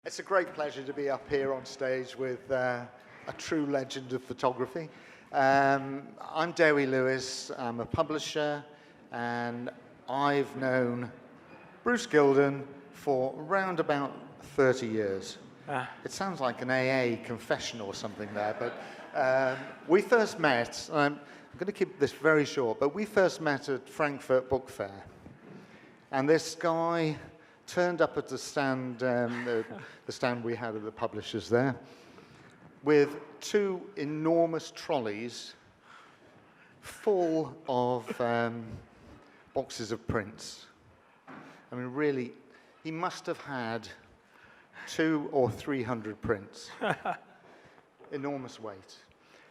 It's a great pleasure to be up here on stage with a true legend of photography. I'm Dewi Lewis, I'm a publisher, and I've known Bruce Gilden for around about 30 years. It sounds like an AA confession or something there, but we first met, I'm going to keep this very short, but we first met at Frankfurt Book Fair. And this guy turned up at the stand, the stand we had at the publishers there, with two enormous trolleys full of boxes of prints. I mean, really, he must have had 200 or 300 prints. Enormous weight.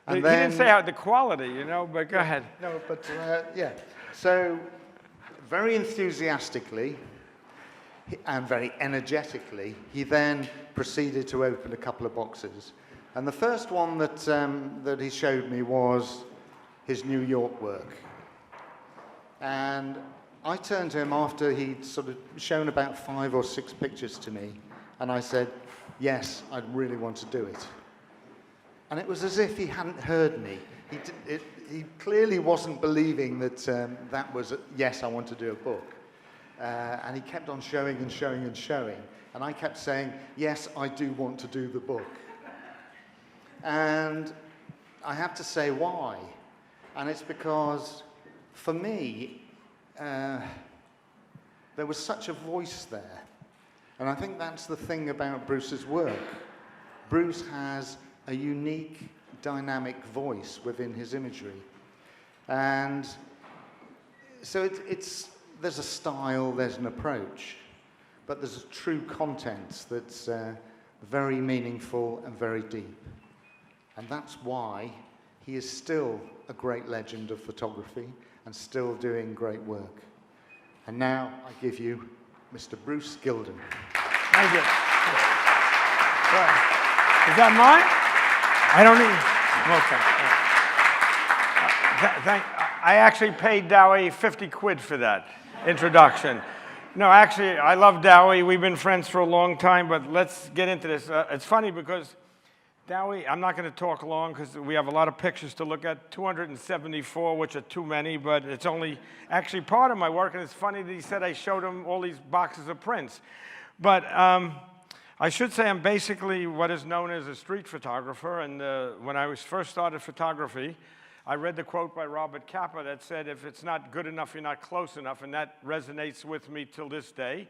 And then, he didn't say how the quality, you know, but go ahead. No, but yeah. So, very enthusiastically and very energetically, he then proceeded to open a couple of boxes. And the first one that he showed me was his New York work. And I turned to him after he'd sort of shown about 5 or 6 pictures to me, and I said, yes, I really want to do it. And it was as if he hadn't heard me. He clearly wasn't believing that that was, yes, I want to do a book. And he kept on showing and showing and showing. And I kept saying, yes, I do want to do the book. And I have to say why. And it's because, for me, there was such a voice there. And I think that's the thing about Bruce's work. Bruce has a unique, dynamic voice within his imagery. And so there's a style, there's an approach, but there's a true content that's very meaningful and very deep. And that's why he is still a great legend of photography and still doing great work. And now I give you Mr. Bruce Gilden. Thank you. Is that mine? I don't need. Okay. I actually paid Dowie 50 quid for that introduction. No, actually, I love Dowie. We've been friends for a long time, but let's get into this. It's funny because Dowie, I'm not going to talk long because we have a lot of pictures to look at, 274, which are too many, but it's only actually part of my work, and it's funny that he said I showed him all these boxes of prints. But I should say I'm basically what is known as a street photographer, and when I first started photography, I read the quote by Robert Capa that said, if it's not good enough, you're not close enough, and that resonates with me till this day.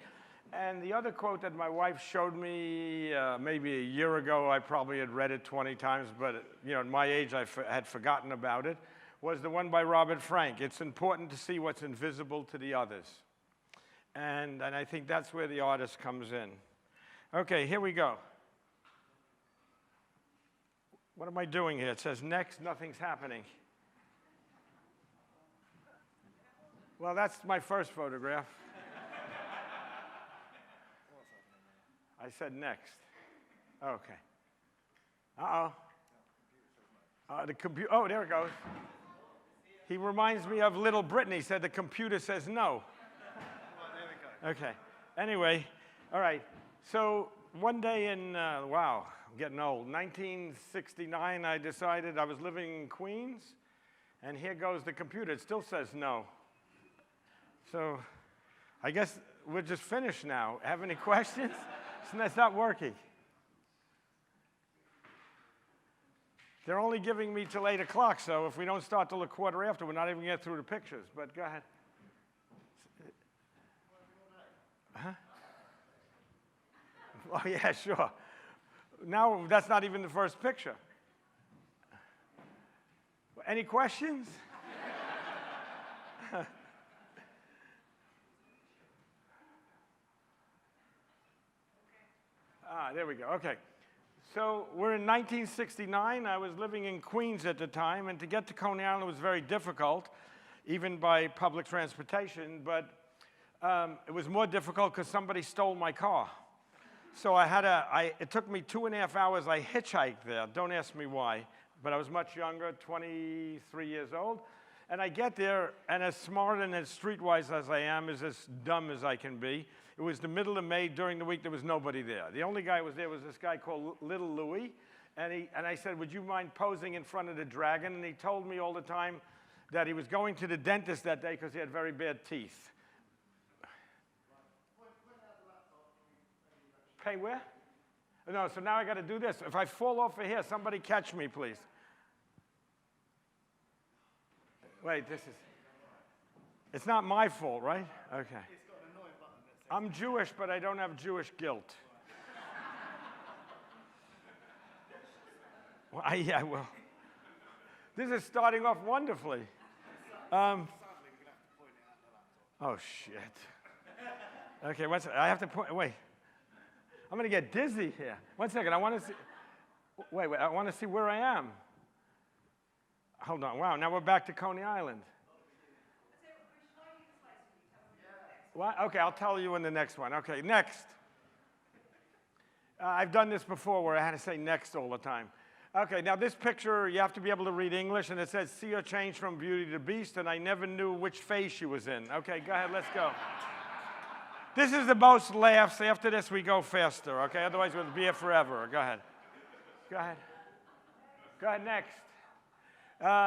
And the other quote that my wife showed me maybe a year ago, I probably had read it 20 times, but you know, at my age, I had forgotten about it, was the one by Robert Frank. It's important to see what's invisible to the others. And I think that's where the artist comes in. Okay, here we go. What am I doing here? It says next, nothing's happening. Well, that's my first photograph. I said next. Okay. Uh-oh. The computer, oh, there it goes. He reminds me of Little Britain. He said the computer says no. Okay. Anyway, all right. So one day in, wow, I'm getting old, 1969, I decided I was living in Queens, and here goes the computer. It still says no. So I guess we're just finished now. Have any questions? It's not working. They're only giving me till 8 o'clock, so if we don't start till a quarter after, we're not even getting through the pictures. But go ahead. Huh? Oh, yeah, sure. Now, that's not even the first picture. Any questions? There we go. Okay. So we're in 1969. I was living in Queens at the time, and to get to Coney Island was very difficult, even by public transportation, but it was more difficult because somebody stole my car. So it took me 2.5 hours. I hitchhiked there. Don't ask me why, but I was much younger, 23 years old. And I get there, and as smart and as streetwise as I am, is as dumb as I can be. It was the middle of May. During the week, there was nobody there. The only guy who was there was this guy called Little Louie. And I said, would you mind posing in front of the dragon? And he told me all the time that he was going to the dentist that day because he had very bad teeth. Pay where? No, so now I got to do this. If I fall off of here, somebody catch me, please. Wait, it's not my fault, right? Okay. It's got an annoying button that says, I'm Jewish, but I don't have Jewish guilt. Well, yeah, well, this is starting off wonderfully. sadly, we're going to have to point it at the laptop. Oh, shit. Okay, I have to point, wait. I'm going to get dizzy here. One second, I want to see, wait, I want to see where I am. Hold on, wow, now we're back to Coney Island. What? Okay, I'll tell you in the next one. Okay, next. I've done this before where I had to say next all the time. Okay, now this picture, you have to be able to read English, and it says, see her change from Beauty to Beast, and I never knew which phase she was in. Okay, go ahead, let's go. This is the most laughs. After this, we go faster, okay? Otherwise, we'll be here forever. Go ahead. Go ahead. Go ahead, next.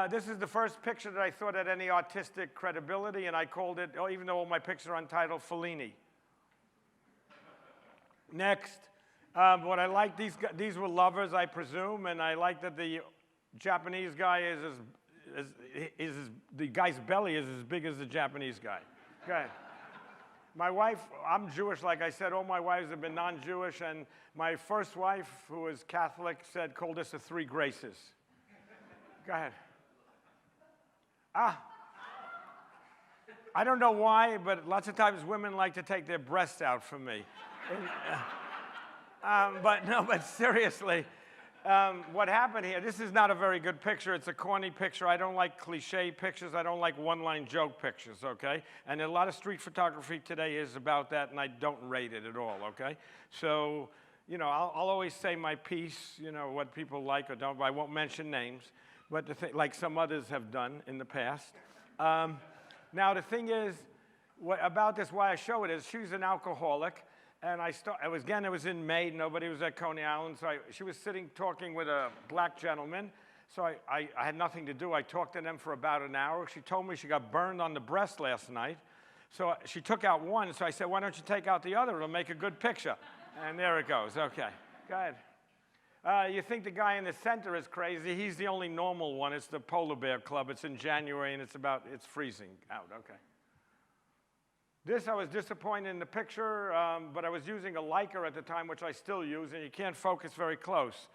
This is the first picture that I thought had any artistic credibility, and I called it, even though all my pictures are untitled, Fellini. Next. What I like, these were lovers, I presume, and I like that the Japanese guy the guy's belly is as big as the Japanese guy. Go ahead. My wife, I'm Jewish, like I said, all my wives have been non-Jewish, and my first wife, who was Catholic, called this the three graces. Go ahead. I don't know why, but lots of times women like to take their breasts out for me. But seriously, what happened here, this is not a very good picture. It's a corny picture. I don't like cliche pictures. I don't like one-line joke pictures, okay? And a lot of street photography today is about that, and I don't rate it at all, okay? So, you know, I'll always say my piece, you know, what people like or don't, but I won't mention names, but like some others have done in the past. Now, the thing is, about this, why I show it is she was an alcoholic. And it was in May, nobody was at Coney Island, so she was sitting talking with a black gentleman, so I had nothing to do. I talked to them for about an hour. She told me she got burned on the breast last night, so she took out one, so I said, why don't you take out the other? It'll make a good picture. And there it goes, okay, go ahead. You think the guy in the center is crazy. He's the only normal one. It's the Polar Bear Club. It's in January, and it's freezing out, okay. This, I was disappointed in the picture, but I was using a Leica at the time, which I still use, and you can't focus very close.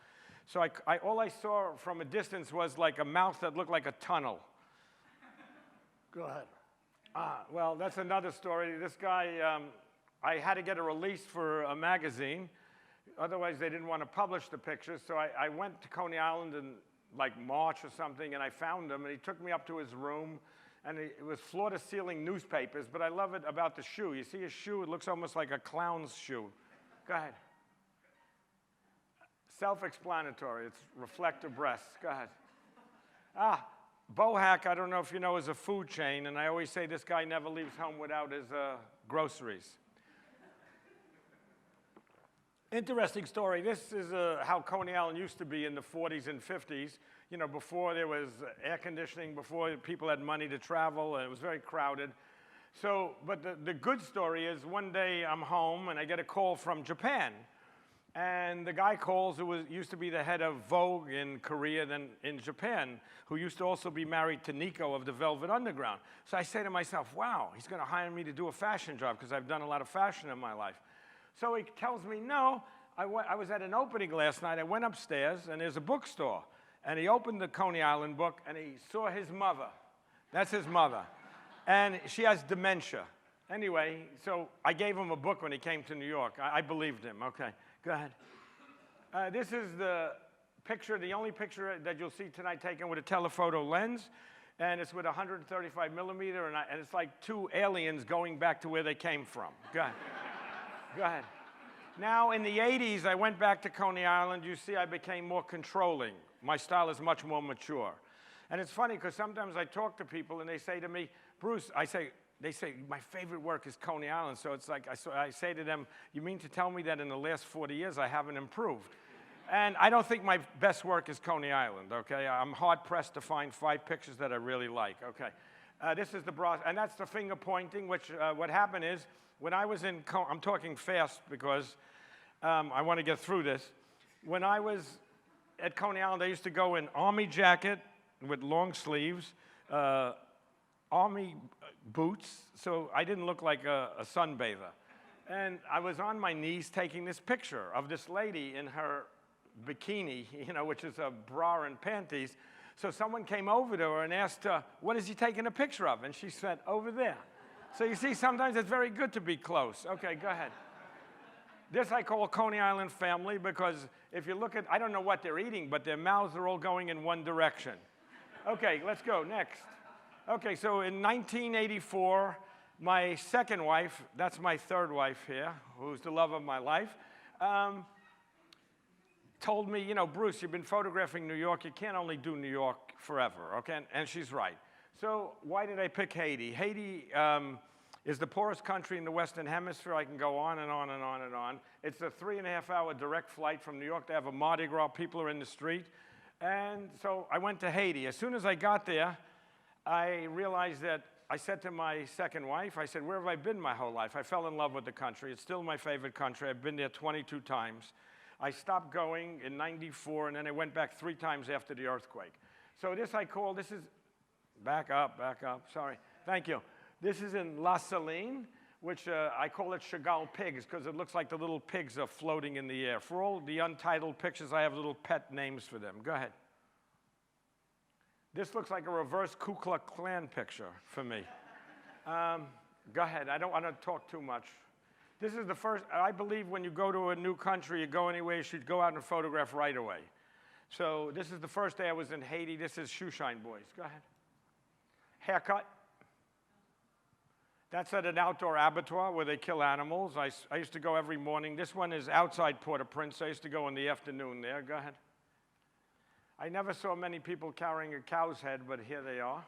So all I saw from a distance was like a mouth that looked like a tunnel. Go ahead. Well, that's another story. This guy, I had to get a release for a magazine. Otherwise, they didn't want to publish the pictures. So I went to Coney Island in like March or something, and I found him, and he took me up to his room. And it was floor-to-ceiling newspapers, but I love it about the shoe. You see his shoe? It looks almost like a clown's shoe. Go ahead. Self-explanatory. It's reflective breasts. Go ahead. Bohack, I don't know if you know, is a food chain, and I always say this guy never leaves home without his groceries. Interesting story. This is how Coney Island used to be in the 40s and 50s. You know, before there was air conditioning, before people had money to travel, and it was very crowded. So, but the good story is one day I'm home and I get a call from Japan. And the guy calls who used to be the head of Vogue in Korea, then in Japan, who used to also be married to Nico of the Velvet Underground. So I say to myself, wow, he's going to hire me to do a fashion job because I've done a lot of fashion in my life. So he tells me, no, I was at an opening last night. I went upstairs, and there's a bookstore. And he opened the Coney Island book, and he saw his mother. That's his mother. And she has dementia. Anyway, so I gave him a book when he came to New York. I believed him. Okay, go ahead. This is the picture, the only picture that you'll see tonight taken with a telephoto lens. And it's with 135 millimeter, and it's like two aliens going back to where they came from. Go ahead. Go ahead. Now, in the 80s, I went back to Coney Island. You see, I became more controlling. My style is much more mature. And it's funny, because sometimes I talk to people, and they say to me, Bruce, I say, they say, my favorite work is Coney Island. So it's like, I say to them, you mean to tell me that in the last 40 years I haven't improved? And I don't think my best work is Coney Island, okay? I'm hard-pressed to find 5 pictures that I really like, okay? This is the bra, and that's the finger pointing, which what happened is, when I was in, I'm talking fast because I want to get through this. When I was at Coney Island, I used to go in army jacket with long sleeves, army boots, so I didn't look like a sunbather. And I was on my knees taking this picture of this lady in her bikini, you know, which is a bra and panties. So someone came over to her and asked her, what is he taking a picture of? And she said, over there. So you see, sometimes it's very good to be close. Okay, go ahead. This I call Coney Island family because if you look at, I don't know what they're eating, but their mouths are all going in one direction. Okay, let's go, next. Okay, so in 1984, my second wife, that's my third wife here, who's the love of my life, told me, you know, Bruce, you've been photographing New York. You can't only do New York forever, okay? And she's right. So why did I pick Haiti? Haiti is the poorest country in the Western Hemisphere. I can go on and on and on and on. It's a 3.5-hour direct flight from New York. They have a Mardi Gras. People are in the street. And so I went to Haiti. As soon as I got there, I realized that I said to my second wife, I said, where have I been my whole life? I fell in love with the country. It's still my favorite country. I've been there 22 times. I stopped going in 94, and then I went back 3 times after the earthquake. So this I call, this is, back up, sorry. Thank you. This is in La Saline, which I call it Chagall pigs, because it looks like the little pigs are floating in the air. For all the untitled pictures, I have little pet names for them. Go ahead. This looks like a reverse Ku Klux Klan picture for me. Go ahead, I don't want to talk too much. This is the first, I believe when you go to a new country, you go anywhere, you should go out and photograph right away. So this is the first day I was in Haiti. This is Shoeshine Boys. Go ahead. Haircut. That's at an outdoor abattoir where they kill animals. I used to go every morning. This one is outside Port-au-Prince. I used to go in the afternoon there. Go ahead. I never saw many people carrying a cow's head, but here they are.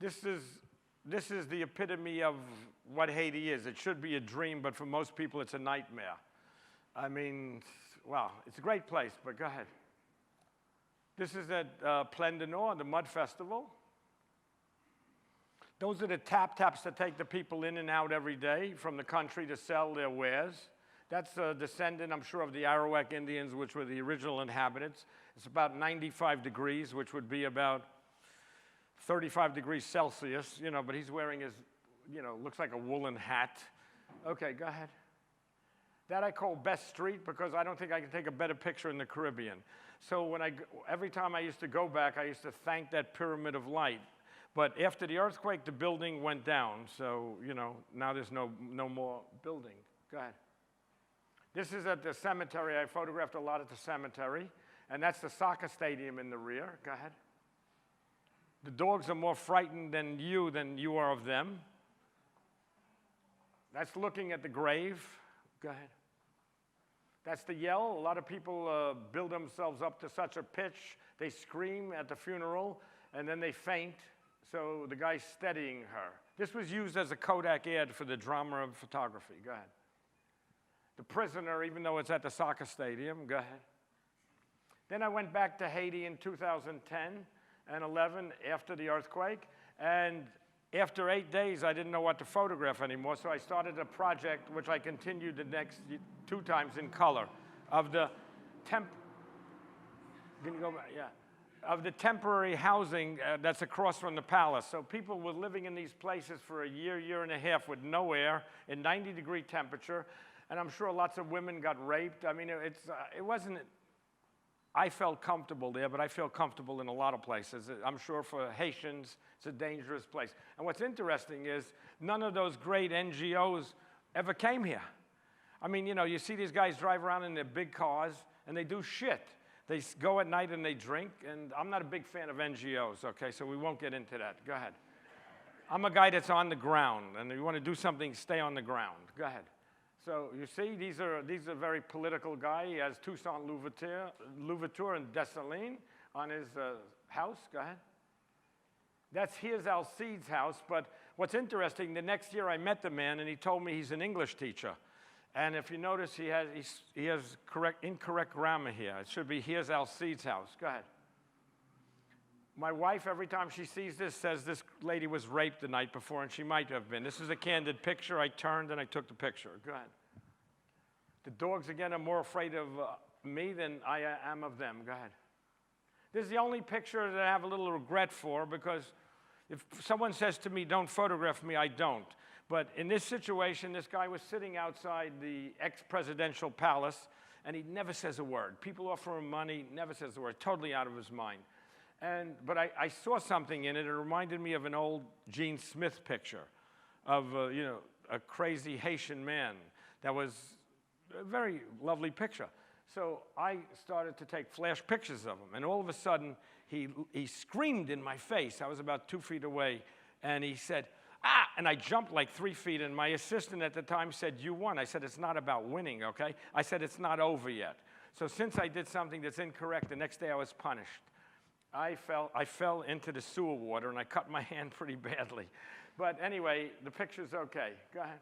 This is the epitome of what Haiti is. It should be a dream, but for most people, it's a nightmare. I mean, well, it's a great place, but go ahead. This is at Plaine du Nord, the Mud Festival. Those are the taps that take the people in and out every day from the country to sell their wares. That's a descendant, I'm sure, of the Arawak Indians, which were the original inhabitants. It's about 95 degrees, which would be about 35 degrees Celsius, you know, but he's wearing his, you know, looks like a woolen hat. Okay, go ahead. That I call Best Street because I don't think I can take a better picture in the Caribbean. So every time I used to go back, I used to thank that pyramid of light. But after the earthquake, the building went down. So, you know, now there's no more building. Go ahead. This is at the cemetery. I photographed a lot at the cemetery. And that's the soccer stadium in the rear. Go ahead. The dogs are more frightened than you are of them. That's looking at the grave. Go ahead. That's the yell. A lot of people build themselves up to such a pitch. They scream at the funeral, and then they faint. So the guy's steadying her. This was used as a Kodak ad for the drama of photography. Go ahead. The prisoner, even though it's at the soccer stadium. Go ahead. Then I went back to Haiti in 2010 and 11 after the earthquake. And after 8 days, I didn't know what to photograph anymore. So I started a project, which I continued the next 2 times in color, of the can you go back? Yeah. Of the temporary housing that's across from the palace. So people were living in these places for a year and a half with no air in 90-degree temperature. And I'm sure lots of women got raped. I mean, it wasn't, I felt comfortable there, but I feel comfortable in a lot of places. I'm sure for Haitians, it's a dangerous place. And what's interesting is none of those great NGOs ever came here. I mean, you know, you see these guys drive around in their big cars, and they do shit. They go at night and they drink, and I'm not a big fan of NGOs, okay, so we won't get into that. Go ahead. I'm a guy that's on the ground, and if you want to do something, stay on the ground. Go ahead. So you see, these are a very political guy. He has Toussaint Louverture and Dessalines on his house. Go ahead. That's here's Alcide's house, but what's interesting, the next year I met the man, and he told me he's an English teacher. And if you notice, he has incorrect grammar here. It should be, here's Alcide's house. Go ahead. My wife, every time she sees this, says this lady was raped the night before, and she might have been. This is a candid picture. I turned and I took the picture. Go ahead. The dogs, again, are more afraid of me than I am of them. Go ahead. This is the only picture that I have a little regret for, because if someone says to me, don't photograph me, I don't. But in this situation, this guy was sitting outside the ex-presidential palace, and he never says a word. People offer him money, never says a word, totally out of his mind. But I saw something in it. It reminded me of an old Gene Smith picture of a crazy Haitian man. That was a very lovely picture. So I started to take flash pictures of him, and all of a sudden, he screamed in my face. I was about 2 feet away, and he said, "Ah!" And I jumped like 3 feet, and my assistant at the time said, "You won." I said, "It's not about winning, okay?" I said, "It's not over yet." So since I did something that's incorrect, the next day I was punished. I fell into the sewer water, and I cut my hand pretty badly. But anyway, the picture's okay. Go ahead.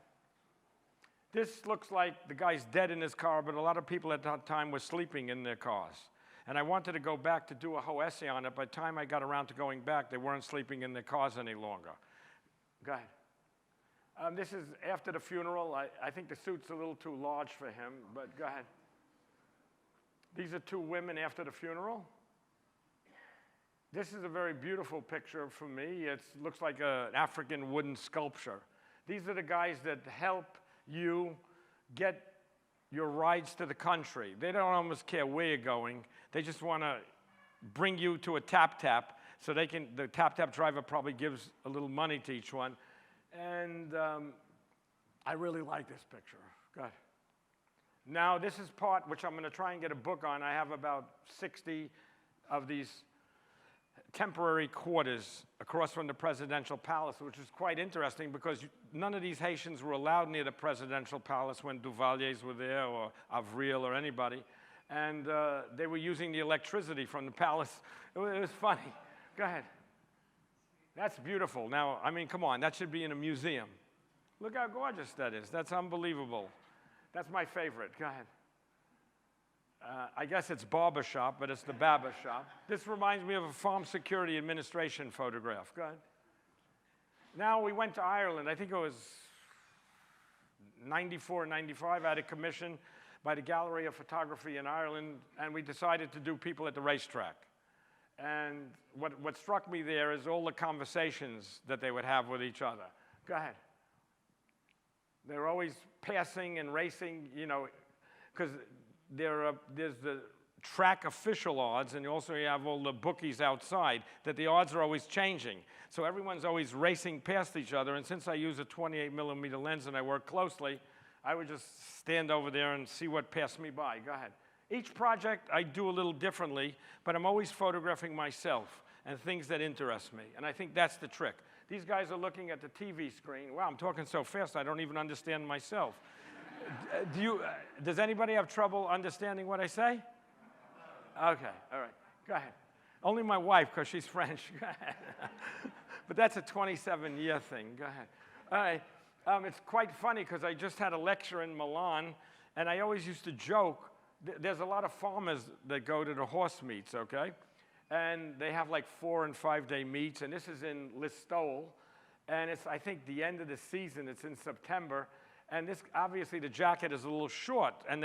This looks like the guy's dead in his car, but a lot of people at that time were sleeping in their cars. And I wanted to go back to do a whole essay on it. By the time I got around to going back, they weren't sleeping in their cars any longer. Go ahead. This is after the funeral. I think the suit's a little too large for him, but go ahead. These are 2 women after the funeral. This is a very beautiful picture for me. It looks like an African wooden sculpture. These are the guys that help you get your rides to the country. They don't almost care where you're going. They just want to bring you to a tap-tap, so the tap-tap driver probably gives a little money to each one. And I really like this picture. Go ahead. Now, this is part which I'm going to try and get a book on. I have about 60 of these temporary quarters across from the presidential palace, which is quite interesting because none of these Haitians were allowed near the presidential palace when Duvaliers were there, or Avril, or anybody. And they were using the electricity from the palace. It was funny. Go ahead. That's beautiful. Now, I mean, come on, that should be in a museum. Look how gorgeous that is. That's unbelievable. That's my favorite. Go ahead. I guess it's barbershop, but it's the barber shop. This reminds me of a Farm Security Administration photograph. Go ahead. Now we went to Ireland. I think it was 94, 95. I had a commission by the Gallery of Photography in Ireland, and we decided to do people at the racetrack. And what struck me there is all the conversations that they would have with each other. Go ahead. They're always passing and racing, because there's the track official odds, and also you have all the bookies outside, that the odds are always changing. So everyone's always racing past each other, and since I use a 28mm lens and I work closely, I would just stand over there and see what passed me by. Go ahead. Each project I do a little differently, but I'm always photographing myself and things that interest me, and I think that's the trick. These guys are looking at the TV screen. Wow, I'm talking so fast I don't even understand myself. Does anybody have trouble understanding what I say? Okay, all right, go ahead. Only my wife, because she's French. Go ahead. But that's a 27-year thing. Go ahead. All right, it's quite funny because I just had a lecture in Milan, and I always used to joke. There's a lot of farmers that go to the horse meets, okay? And they have like 4- and 5-day meets, and this is in Listowel, and it's, I think, the end of the season. It's in September. And this, obviously, the jacket is a little short, and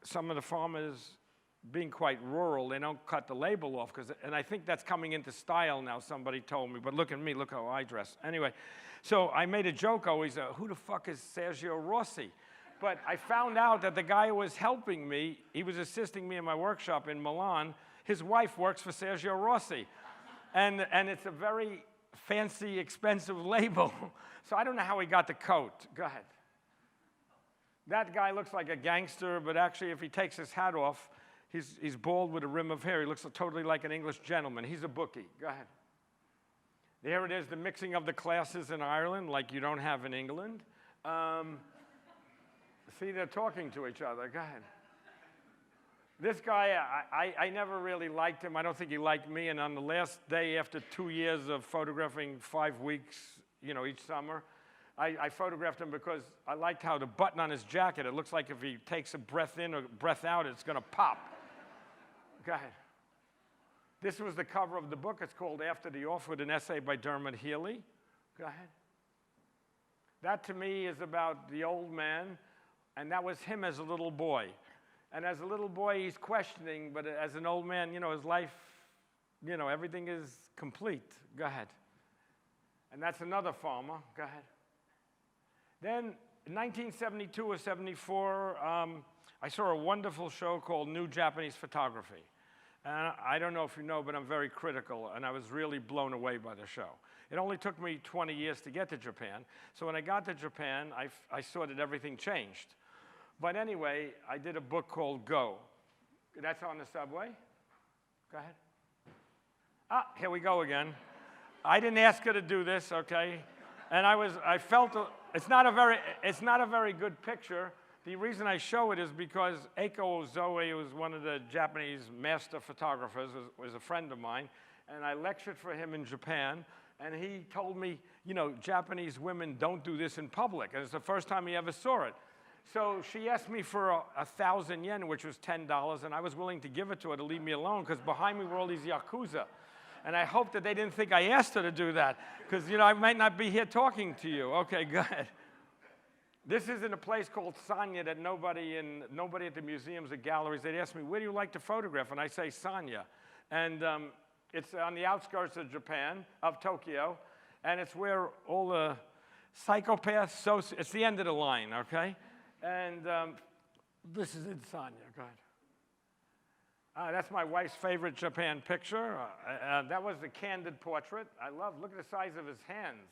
some of the farmers, being quite rural, they don't cut the label off, and I think that's coming into style now, somebody told me, but look at me, look how I dress. Anyway, so I made a joke always, who the fuck is Sergio Rossi? But I found out that the guy who was helping me, he was assisting me in my workshop in Milan, his wife works for Sergio Rossi. And it's a very fancy, expensive label. So I don't know how he got the coat. Go ahead. That guy looks like a gangster, but actually if he takes his hat off, he's bald with a rim of hair. He looks totally like an English gentleman. He's a bookie. Go ahead. There it is, the mixing of the classes in Ireland, like you don't have in England. See, they're talking to each other. Go ahead. This guy, I never really liked him. I don't think he liked me. And on the last day, after 2 years of photographing 5 weeks, each summer. I photographed him because I liked how the button on his jacket, it looks like if he takes a breath in or breath out, it's going to pop. Go ahead. This was the cover of the book. It's called After the Off, with an essay by Dermot Healy. Go ahead. That, to me, is about the old man, and that was him as a little boy. And as a little boy, he's questioning, but as an old man, his life, everything is complete. Go ahead. And that's another farmer. Go ahead. Then, in 1972 or 74, I saw a wonderful show called New Japanese Photography. And I don't know if you know, but I'm very critical, and I was really blown away by the show. It only took me 20 years to get to Japan. So when I got to Japan, I saw that everything changed. But anyway, I did a book called Go. That's on the subway. Go ahead. Ah, here we go again. I didn't ask her to do this, okay? And I felt, it's not a very good picture. The reason I show it is because Eiko Ozoe, who was one of the Japanese master photographers, was a friend of mine, and I lectured for him in Japan, and he told me, Japanese women don't do this in public, and it's the first time he ever saw it. So she asked me for 1,000 yen, which was $10, and I was willing to give it to her to leave me alone, because behind me were all these Yakuza. And I hoped that they didn't think I asked her to do that, because, I might not be here talking to you. Okay, go ahead. This is in a place called Sanya that nobody at the museums or galleries, they'd ask me, where do you like to photograph? And I say Sanya. And it's on the outskirts of Japan, of Tokyo, and it's where all the psychopaths, it's the end of the line, okay? And this is in Sanya. Go ahead. That's my wife's favorite Japan picture. That was the candid portrait. Look at the size of his hands.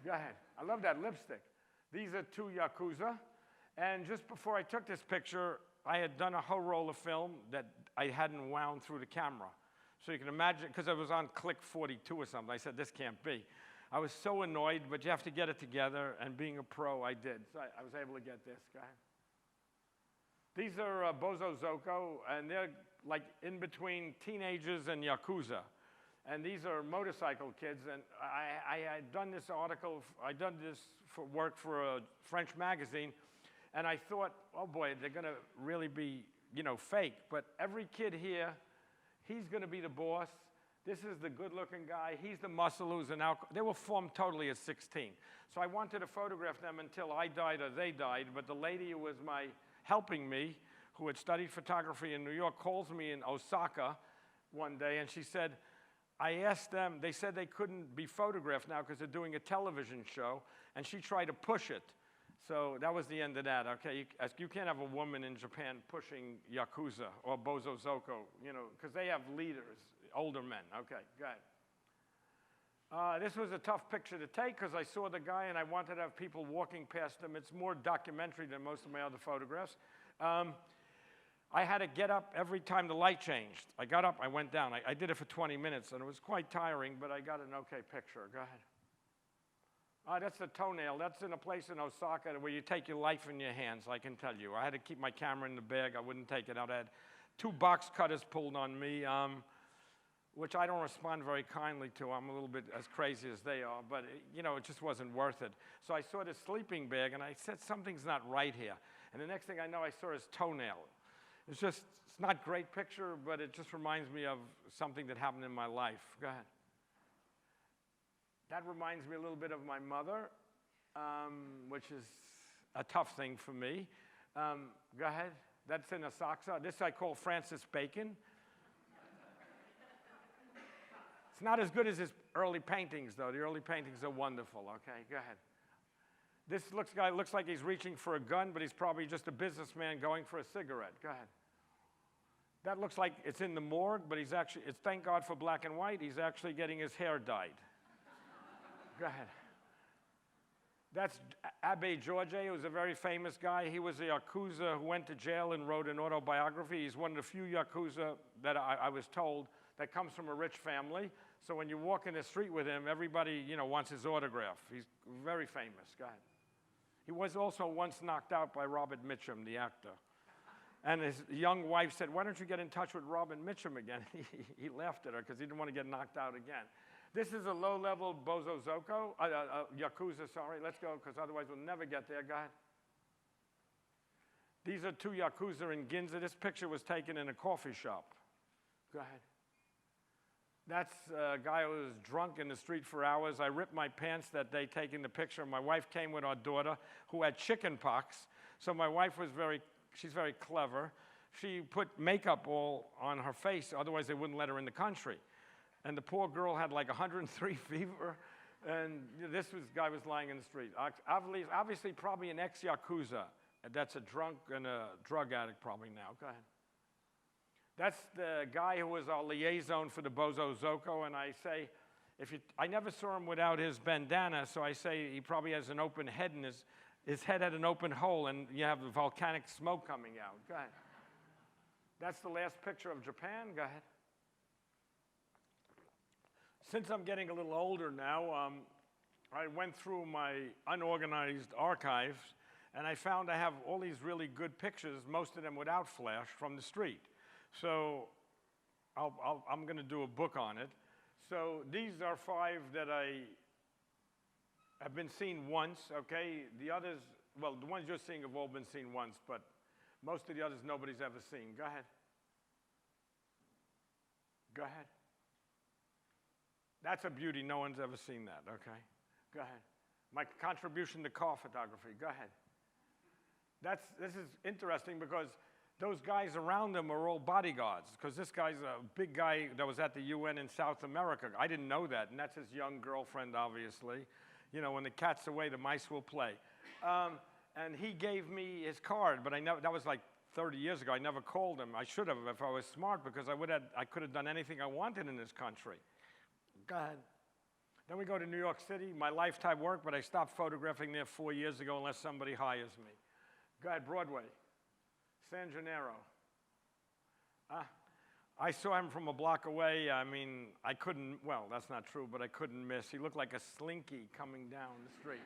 Go ahead. I love that lipstick. These are two Yakuza. And just before I took this picture, I had done a whole roll of film that I hadn't wound through the camera. So you can imagine, because I was on click 42 or something. I said, this can't be. I was so annoyed, but you have to get it together. And being a pro, I did. So I was able to get this. Go ahead. These are Bozo Zoko, and they're like in between teenagers and Yakuza. And these are motorcycle kids, and I had done this article, for work for a French magazine, and I thought, oh boy, they're gonna really be, fake. But every kid here, he's gonna be the boss. This is the good-looking guy. He's the muscle who's an alcoholic. They were formed totally at 16. So I wanted to photograph them until I died or they died, but the lady who was helping me, who had studied photography in New York, calls me in Osaka one day, and she said, I asked them, they said they couldn't be photographed now because they're doing a television show, and she tried to push it. So that was the end of that, okay? You can't have a woman in Japan pushing Yakuza or Bozo Zoko, because they have leaders, older men. Okay, go ahead. This was a tough picture to take because I saw the guy and I wanted to have people walking past him. It's more documentary than most of my other photographs. I had to get up every time the light changed. I got up, I went down. I did it for 20 minutes, and it was quite tiring, but I got an okay picture. Go ahead. That's the toenail. That's in a place in Osaka where you take your life in your hands, I can tell you. I had to keep my camera in the bag. I wouldn't take it out. I had 2 box cutters pulled on me, which I don't respond very kindly to. I'm a little bit as crazy as they are, but it just wasn't worth it. So I saw this sleeping bag, and I said, something's not right here. And the next thing I know, I saw his toenail. It's not a great picture, but it just reminds me of something that happened in my life. Go ahead. That reminds me a little bit of my mother, which is a tough thing for me. Go ahead. That's in Asakusa. This I call Francis Bacon. It's not as good as his early paintings, though. The early paintings are wonderful. Okay, go ahead. This guy looks like he's reaching for a gun, but he's probably just a businessman going for a cigarette. Go ahead. That looks like it's in the morgue, but it's thank God for black and white, he's actually getting his hair dyed. Go ahead. That's Abe George, who's a very famous guy. He was a Yakuza who went to jail and wrote an autobiography. He's one of the few Yakuza that I was told that comes from a rich family. So when you walk in the street with him, everybody, wants his autograph. He's very famous. Go ahead. He was also once knocked out by Robert Mitchum, the actor. And his young wife said, why don't you get in touch with Robert Mitchum again? He laughed at her because he didn't want to get knocked out again. This is a low-level Bozozoko, Yakuza, sorry. Let's go, because otherwise we'll never get there. Go ahead. These are two Yakuza in Ginza. This picture was taken in a coffee shop. Go ahead. That's a guy who was drunk in the street for hours. I ripped my pants that day taking the picture. My wife came with our daughter who had chicken pox. So my wife was she's very clever. She put makeup all on her face, otherwise they wouldn't let her in the country. And the poor girl had like 103 fever. And guy was lying in the street. Obviously probably an ex-Yakuza. That's a drunk and a drug addict probably now. Go ahead. That's the guy who was our liaison for the Bozozoko, and I say, I never saw him without his bandana, so I say he probably has an open head, and his head had an open hole, and you have the volcanic smoke coming out. Go ahead. That's the last picture of Japan. Go ahead. Since I'm getting a little older now, I went through my unorganized archives, and I found I have all these really good pictures, most of them without flash, from the street. So I'm going to do a book on it. So these are 5 that I have been seen once, okay? The others, well, the ones you're seeing have all been seen once, but most of the others nobody's ever seen. Go ahead. Go ahead. That's a beauty. No one's ever seen that, okay? Go ahead. My contribution to car photography. Go ahead. This is interesting because those guys around him are all bodyguards, because this guy's a big guy that was at the UN in South America. I didn't know that, and that's his young girlfriend, obviously. You know, when the cat's away, the mice will play. And he gave me his card, but that was like 30 years ago. I never called him. I should have if I was smart, because I could have done anything I wanted in this country. Go ahead. Then we go to New York City, my lifetime work, but I stopped photographing there 4 years ago unless somebody hires me. Go ahead, Broadway. San Gennaro. I saw him from a block away. I mean, I couldn't, well, that's not true, but I couldn't miss. He looked like a slinky coming down the street.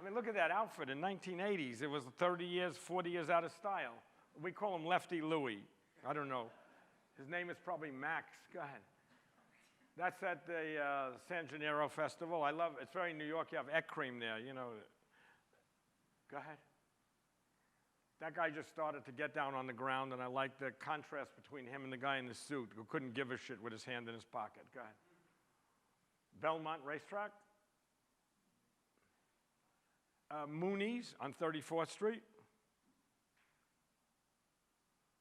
I mean, look at that outfit in 1980s. It was 30 years, 40 years out of style. We call him Lefty Louie. I don't know. His name is probably Max. Go ahead. That's at the San Gennaro Festival. I love, it's very New York. You have egg cream there, you know. Go ahead. That guy just started to get down on the ground, and I like the contrast between him and the guy in the suit who couldn't give a shit with his hand in his pocket. Go ahead. Belmont Racetrack. Mooney's on 34th Street.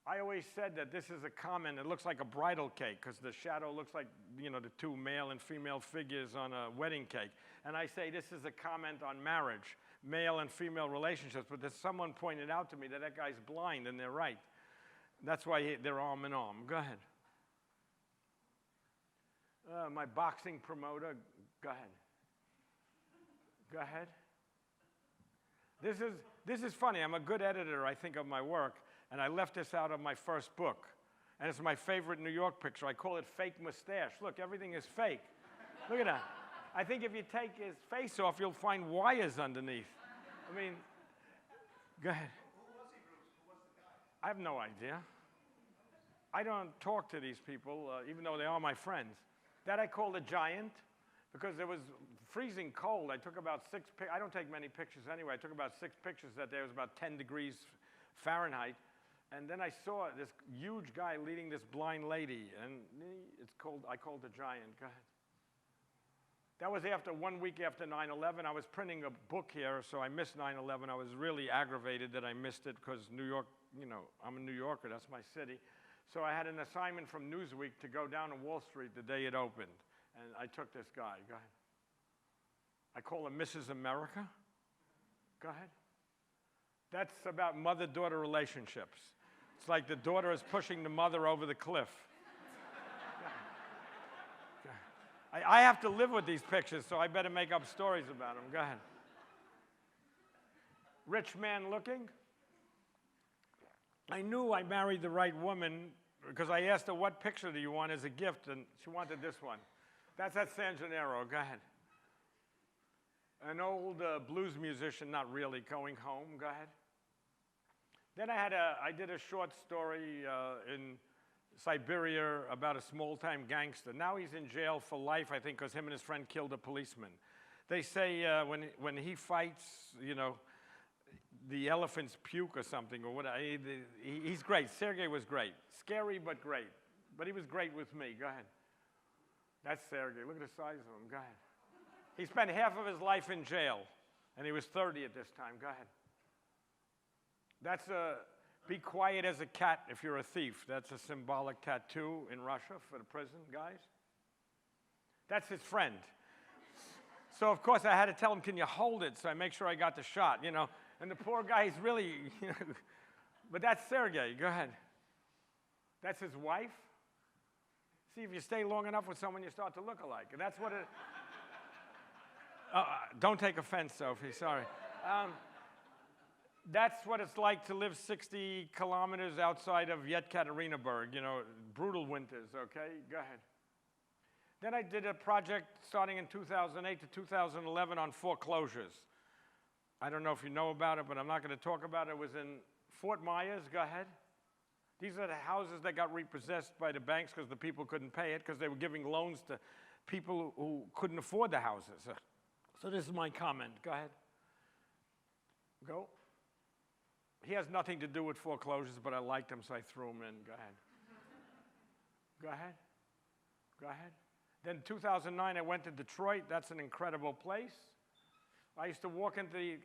I always said that this is a comment. It looks like a bridal cake because the shadow looks like, you know, the 2 male and female figures on a wedding cake. And I say this is a comment on marriage, male and female relationships. But there's someone pointed out to me that guy's blind, and they're right. That's why they're arm in arm. Go ahead. My boxing promoter. Go ahead. Go ahead. This is funny. I'm a good editor, I think, of my work. And I left this out of my first book. And it's my favorite New York picture. I call it Fake Mustache. Look, everything is fake. Look at that. I think if you take his face off, you'll find wires underneath. I mean, go ahead. Who was he, Bruce? Who was the guy? I have no idea. I don't talk to these people, even though they are my friends. That I called a giant because it was freezing cold. I took about 6 pictures. I don't take many pictures anyway. I took about 6 pictures that day. It was about 10 degrees Fahrenheit. And then I saw this huge guy leading this blind lady, and I called a giant. Go ahead. That was after 1 week after 9/11. I was printing a book here, so I missed 9/11. I was really aggravated that I missed it because New York, you know, I'm a New Yorker, that's my city. So I had an assignment from Newsweek to go down to Wall Street the day it opened, and I took this guy. Go ahead. I call him Mrs. America. Go ahead. That's about mother-daughter relationships. It's like the daughter is pushing the mother over the cliff. I have to live with these pictures, so I better make up stories about them. Go ahead. Rich man looking. I knew I married the right woman because I asked her, what picture do you want as a gift? And she wanted this one. That's at San Gennaro. Go ahead. An old blues musician, not really, going home. Go ahead. Then I did a short story in Siberia about a small-time gangster. Now he's in jail for life, I think, because him and his friend killed a policeman. They say when he fights, you know, the elephants puke or something, or whatever. He's great. Sergey was great. Scary, but great. But he was great with me. Go ahead. That's Sergey. Look at the size of him. Go ahead. He spent half of his life in jail, and he was 30 at this time. Go ahead. That's a... Be quiet as a cat if you're a thief. That's a symbolic tattoo in Russia for the prison guys. That's his friend. So, of course, I had to tell him, can you hold it? So I make sure I got the shot, you know. And the poor guy is really, you know. But that's Sergey. Go ahead. That's his wife. See, if you stay long enough with someone, you start to look alike. And that's what it... Don't take offense, Sophie. Sorry. That's what it's like to live 60 kilometers outside of Yekaterinburg, you know, brutal winters, okay? Go ahead. Then I did a project starting in 2008 to 2011 on foreclosures. I don't know if you know about it, but I'm not going to talk about it. It was in Fort Myers. Go ahead. These are the houses that got repossessed by the banks because the people couldn't pay it because they were giving loans to people who couldn't afford the houses. So this is my comment. Go ahead. Go. He has nothing to do with foreclosures, but I liked him, so I threw him in. Go ahead. Go ahead. Go ahead. Then 2009, I went to Detroit. That's an incredible place. I used to walk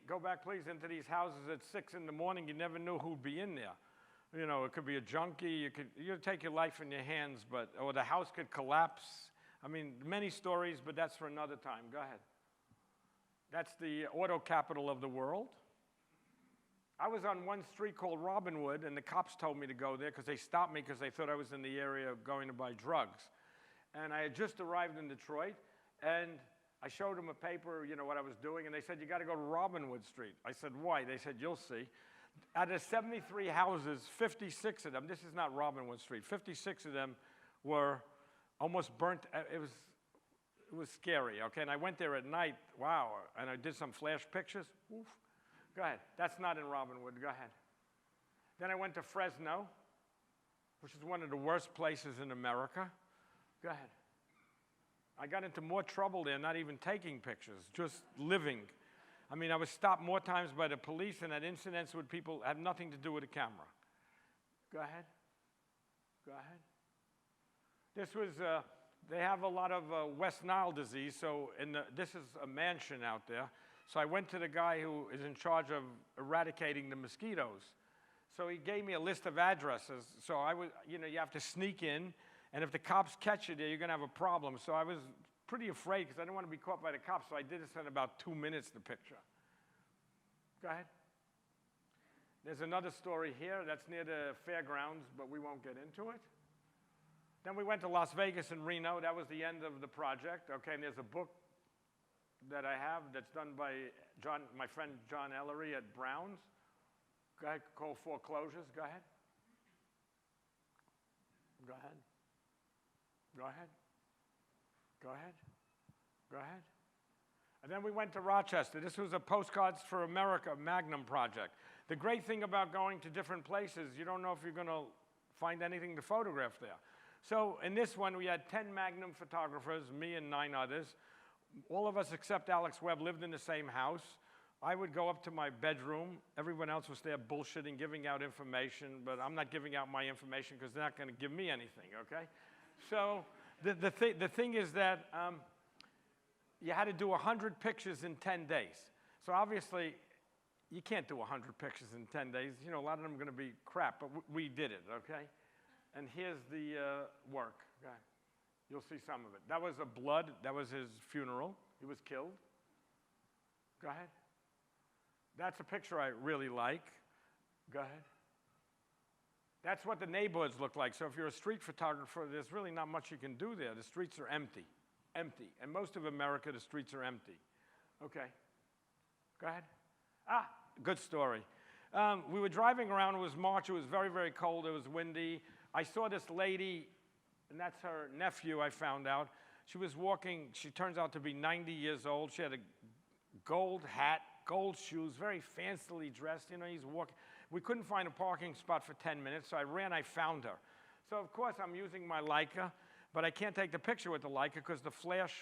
go back please, into these houses at 6 in the morning. You never knew who'd be in there. You know, it could be a junkie. You take your life in your hands, or the house could collapse. I mean, many stories, but that's for another time. Go ahead. That's the auto capital of the world. I was on one street called Robinwood, and the cops told me to go there because they stopped me because they thought I was in the area going to buy drugs. And I had just arrived in Detroit, and I showed them a paper, you know, what I was doing, and they said, you got to go to Robinwood Street. I said, why? They said, you'll see. Out of 73 houses, 56 of them, this is not Robinwood Street, 56 of them were almost burnt. It was scary, okay? And I went there at night, wow, and I did some flash pictures. Oof. Go ahead. That's not in Robinwood. Go ahead. Then I went to Fresno, which is one of the worst places in America. Go ahead. I got into more trouble there, not even taking pictures, just living. I mean, I was stopped more times by the police and had incidents with people that had nothing to do with the camera. Go ahead. Go ahead. This was, they have a lot of West Nile disease, so this is a mansion out there. So I went to the guy who is in charge of eradicating the mosquitoes. So he gave me a list of addresses. So I was, you know, you have to sneak in, and if the cops catch you there, you're going to have a problem. So I was pretty afraid because I didn't want to be caught by the cops. So I did this in about 2 minutes, the picture. Go ahead. There's another story here. That's near the fairgrounds, but we won't get into it. Then we went to Las Vegas and Reno. That was the end of the project. Okay, and there's a book that I have that's done by my friend John Ellery at Brown's. Go ahead, called Foreclosures. Go ahead. Go ahead. Go ahead. Go ahead. Go ahead. And then we went to Rochester. This was a Postcards for America Magnum project. The great thing about going to different places, you don't know if you're going to find anything to photograph there. So in this one, we had 10 Magnum photographers, me and 9 others. All of us except Alex Webb lived in the same house. I would go up to my bedroom. Everyone else was there bullshitting, giving out information, but I'm not giving out my information because they're not going to give me anything, okay? So the thing is that you had to do 100 pictures in 10 days. So obviously, you can't do 100 pictures in 10 days. You know, a lot of them are going to be crap, but we did it, okay? And here's the work. Go ahead. You'll see some of it. That was a blood. That was his funeral. He was killed. Go ahead. That's a picture I really like. Go ahead. That's what the neighborhoods look like. So if you're a street photographer, there's really not much you can do there. The streets are empty. Empty. And most of America, the streets are empty. Okay. Go ahead. Good story. We were driving around. It was March. It was very, very cold. It was windy. I saw this lady, and that's her nephew, I found out. She was walking. She turns out to be 90 years old. She had a gold hat, gold shoes, very fancily dressed. You know, he's walking. We couldn't find a parking spot for 10 minutes, so I ran. I found her. So of course I'm using my Leica, but I can't take the picture with the Leica because the flash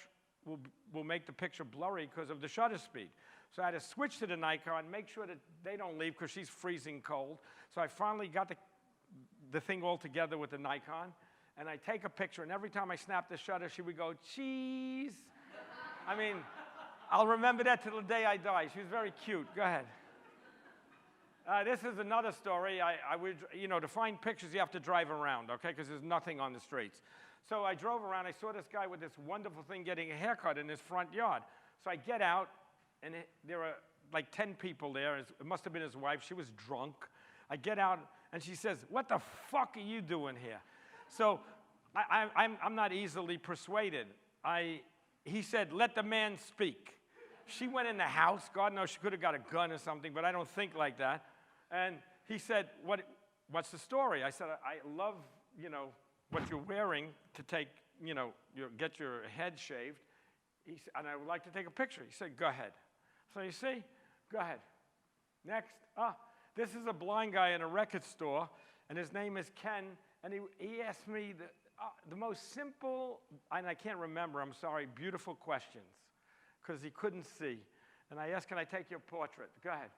will make the picture blurry because of the shutter speed. So I had to switch to the Nikon, make sure that they don't leave because she's freezing cold. So I finally got the thing all together with the Nikon, and I take a picture, and every time I snap the shutter, she would go, cheese. I mean, I'll remember that till the day I die. She was very cute. Go ahead. This is another story. I would, to find pictures, you have to drive around, okay, because there's nothing on the streets. So I drove around. I saw this guy with this wonderful thing getting a haircut in his front yard. So I get out, and there were like 10 people there. It must have been his wife. She was drunk. I get out, and she says, what the fuck are you doing here? So I'm not easily persuaded. He said, let the man speak. She went in the house. God knows she could have got a gun or something, but I don't think like that. And he said, what's the story? I said, I love, what you're wearing to take, get your head shaved. He said, and I would like to take a picture. He said, go ahead. So you see, go ahead. Next. This is a blind guy in a record store, and his name is Ken, and he asked me the most simple, and I can't remember, I'm sorry, beautiful questions, because he couldn't see. And I asked, can I take your portrait? Go ahead.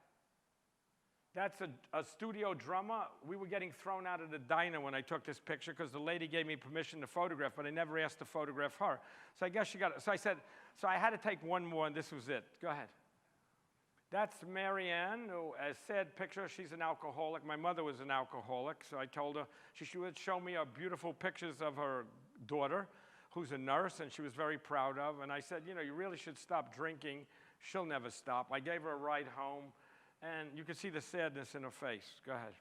That's a studio drummer. We were getting thrown out of the diner when I took this picture because the lady gave me permission to photograph, but I never asked to photograph her. So I guess she got it. So I said, so I had to take one more, and this was it. Go ahead. That's Marianne, who, a sad picture, she's an alcoholic. My mother was an alcoholic, so I told her she would show me beautiful pictures of her daughter, who's a nurse, and she was very proud of. And I said, you really should stop drinking. She'll never stop. I gave her a ride home, and you can see the sadness in her face. Go ahead.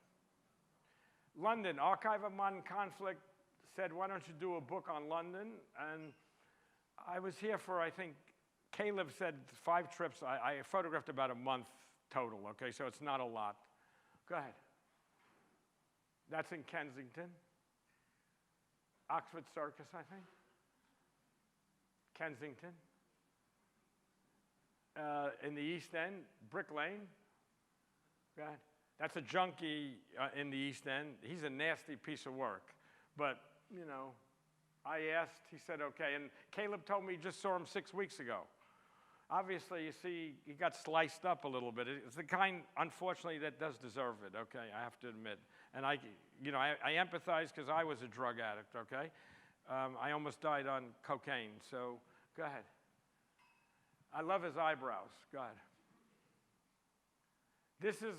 London, Archive of Modern Conflict said, why don't you do a book on London? And I was here for, I think, Caleb said 5 trips. I photographed about a month total, okay, so it's not a lot. Go ahead. That's in Kensington. Oxford Circus, I think. Kensington. In the East End, Brick Lane. Go ahead. That's a junkie in the East End. He's a nasty piece of work. But, I asked, he said, okay. And Caleb told me he just saw him 6 weeks ago. Obviously, you see, he got sliced up a little bit. It's the kind, unfortunately, that does deserve it, okay, I have to admit. And I empathize because I was a drug addict, okay? I almost died on cocaine, so go ahead. I love his eyebrows. Go ahead. This is,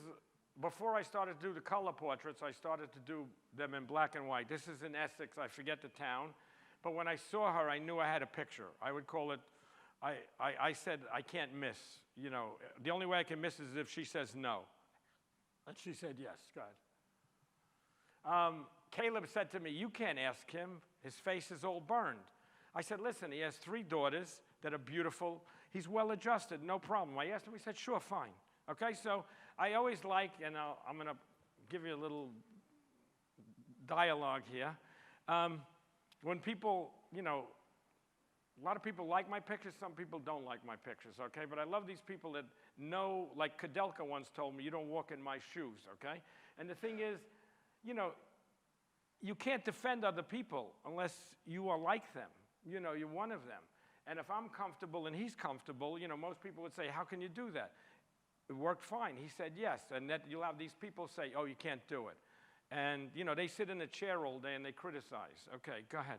before I started to do the color portraits, I started to do them in black and white. This is in Essex. I forget the town. But when I saw her, I knew I had a picture. I would call it, I said, I can't miss. The only way I can miss is if she says no. And she said yes. Go ahead. Caleb said to me, you can't ask him. His face is all burned. I said, listen, he has 3 daughters that are beautiful. He's well-adjusted, no problem. I asked him, he said, sure, fine. Okay, so I always like, and I'm going to give you a little dialogue here. When people, a lot of people like my pictures, some people don't like my pictures, okay? But I love these people that know, like Kadelka once told me, you don't walk in my shoes, okay? And the thing is, you can't defend other people unless you are like them. You're one of them. And if I'm comfortable and he's comfortable, most people would say, how can you do that? It worked fine. He said yes. And that you'll have these people say, oh, you can't do it. And, they sit in a chair all day and they criticize. Okay, go ahead.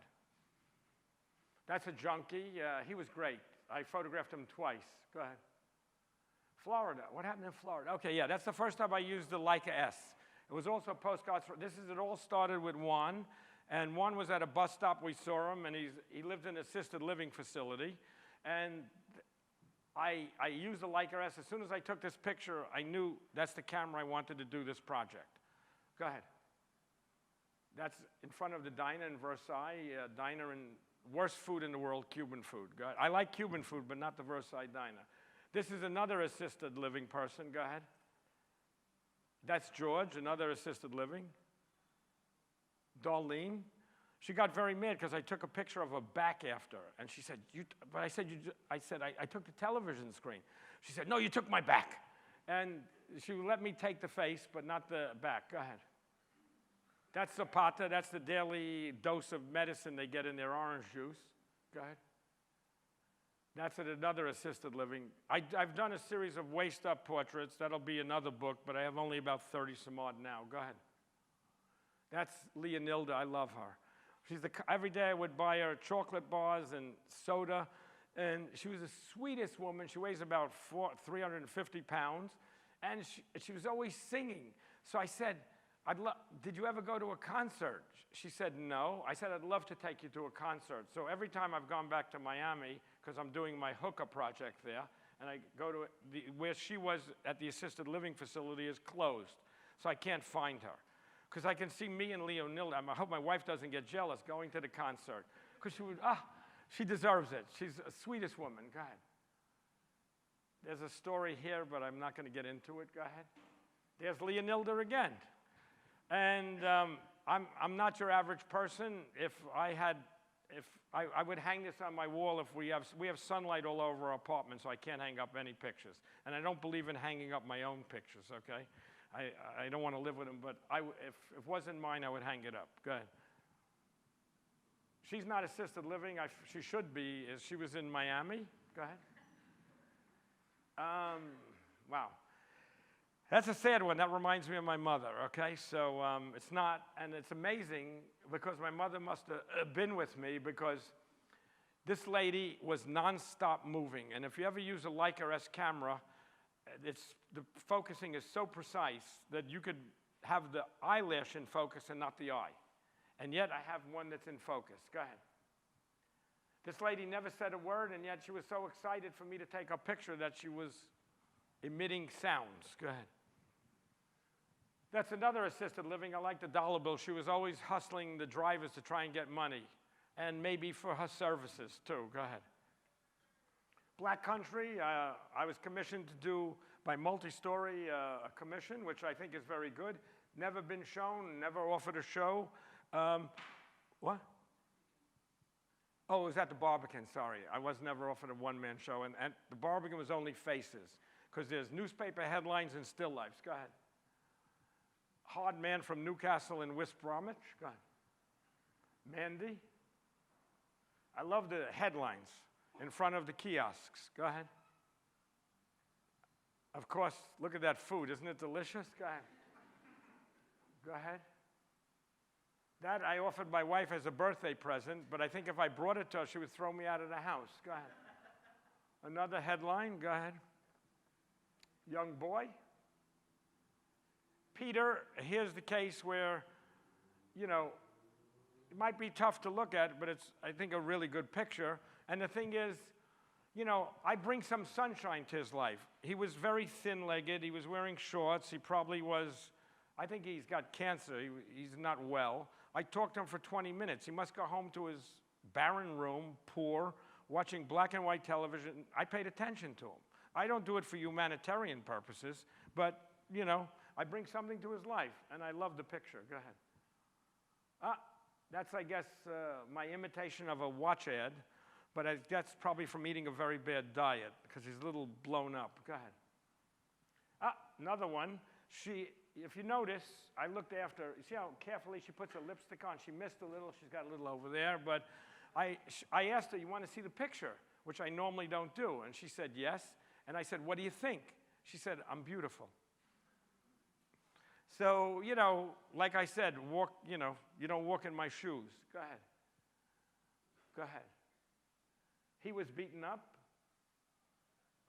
That's a junkie. He was great. I photographed him twice. Go ahead. Florida. What happened in Florida? Okay, yeah, that's the first time I used the Leica S. It was also postcards. It all started with Juan. And Juan was at a bus stop. We saw him, and he lived in an assisted living facility. And I used the Leica S. As soon as I took this picture, I knew that's the camera I wanted to do this project. Go ahead. That's in front of the diner in Versailles, diner in worst food in the world, Cuban food. Go ahead. I like Cuban food, but not the Versailles diner. This is another assisted living person. Go ahead. That's George, another assisted living. Darlene. She got very mad because I took a picture of her back after, and she said, but I said, I took the television screen. She said, no, you took my back. And she let me take the face, but not the back. Go ahead. That's Zapata. That's the daily dose of medicine they get in their orange juice. Go ahead. That's at another assisted living. I've done a series of waist-up portraits. That'll be another book, but I have only about 30 some odd now. Go ahead. That's Leonilda. I love her. Every day I would buy her chocolate bars and soda, and she was the sweetest woman. She weighs about 350 pounds, and she was always singing. So I said, did you ever go to a concert? She said, no. I said, I'd love to take you to a concert. So every time I've gone back to Miami, because I'm doing my hookah project there, and I go to where she was at the assisted living facility is closed. So I can't find her. Because I can see me and Leonilda. I hope my wife doesn't get jealous going to the concert. Because she deserves it. She's the sweetest woman. Go ahead. There's a story here, but I'm not going to get into it. Go ahead. There's Leonilda again. And I'm not your average person. I would hang this on my wall if we have sunlight all over our apartment, so I can't hang up any pictures. And I don't believe in hanging up my own pictures, okay? I don't want to live with them, but if it wasn't mine, I would hang it up. Go ahead. She's not assisted living. She should be. She was in Miami. Go ahead. Wow. That's a sad one. That reminds me of my mother, okay? So it's not, and it's amazing because my mother must have been with me because this lady was nonstop moving. And if you ever use a Leica S camera, the focusing is so precise that you could have the eyelash in focus and not the eye. And yet I have one that's in focus. Go ahead. This lady never said a word, and yet she was so excited for me to take a picture that she was emitting sounds. Go ahead. That's another assisted living. I like the dollar bill. She was always hustling the drivers to try and get money, and maybe for her services too. Go ahead. Black Country, I was commissioned to do by Multi-Story a commission, which I think is very good. Never been shown, never offered a show. What? Oh, it was at the Barbican, sorry. I was never offered a one-man show, and the Barbican was only faces, because there's newspaper headlines and still lifes. Go ahead. Hard Man from Newcastle and West Bromwich. Go ahead. Mandy. I love the headlines in front of the kiosks. Go ahead. Of course, look at that food. Isn't it delicious? Go ahead. Go ahead. That I offered my wife as a birthday present, but I think if I brought it to her, she would throw me out of the house. Go ahead. Another headline. Go ahead. Young boy. Peter, here's the case where, you know, it might be tough to look at, but it's, I think, a really good picture. And the thing is, you know, I bring some sunshine to his life. He was very thin-legged. He was wearing shorts. He probably was, I think he's got cancer. He's not well. I talked to him for 20 minutes. He must go home to his barren room, poor, watching black and white television. I paid attention to him. I don't do it for humanitarian purposes, but, you know, I bring something to his life, and I love the picture. Go ahead. That's, I guess, my imitation of a watch ad, but that's probably from eating a very bad diet, because he's a little blown up. Go ahead. Another one. If you notice, I looked after, you see how carefully she puts her lipstick on? She missed a little. She's got a little over there, but I asked her, you want to see the picture, which I normally don't do, and she said yes, and I said, what do you think? She said, I'm beautiful. So, you know, like I said, you know, you don't walk in my shoes. Go ahead. Go ahead. He was beaten up.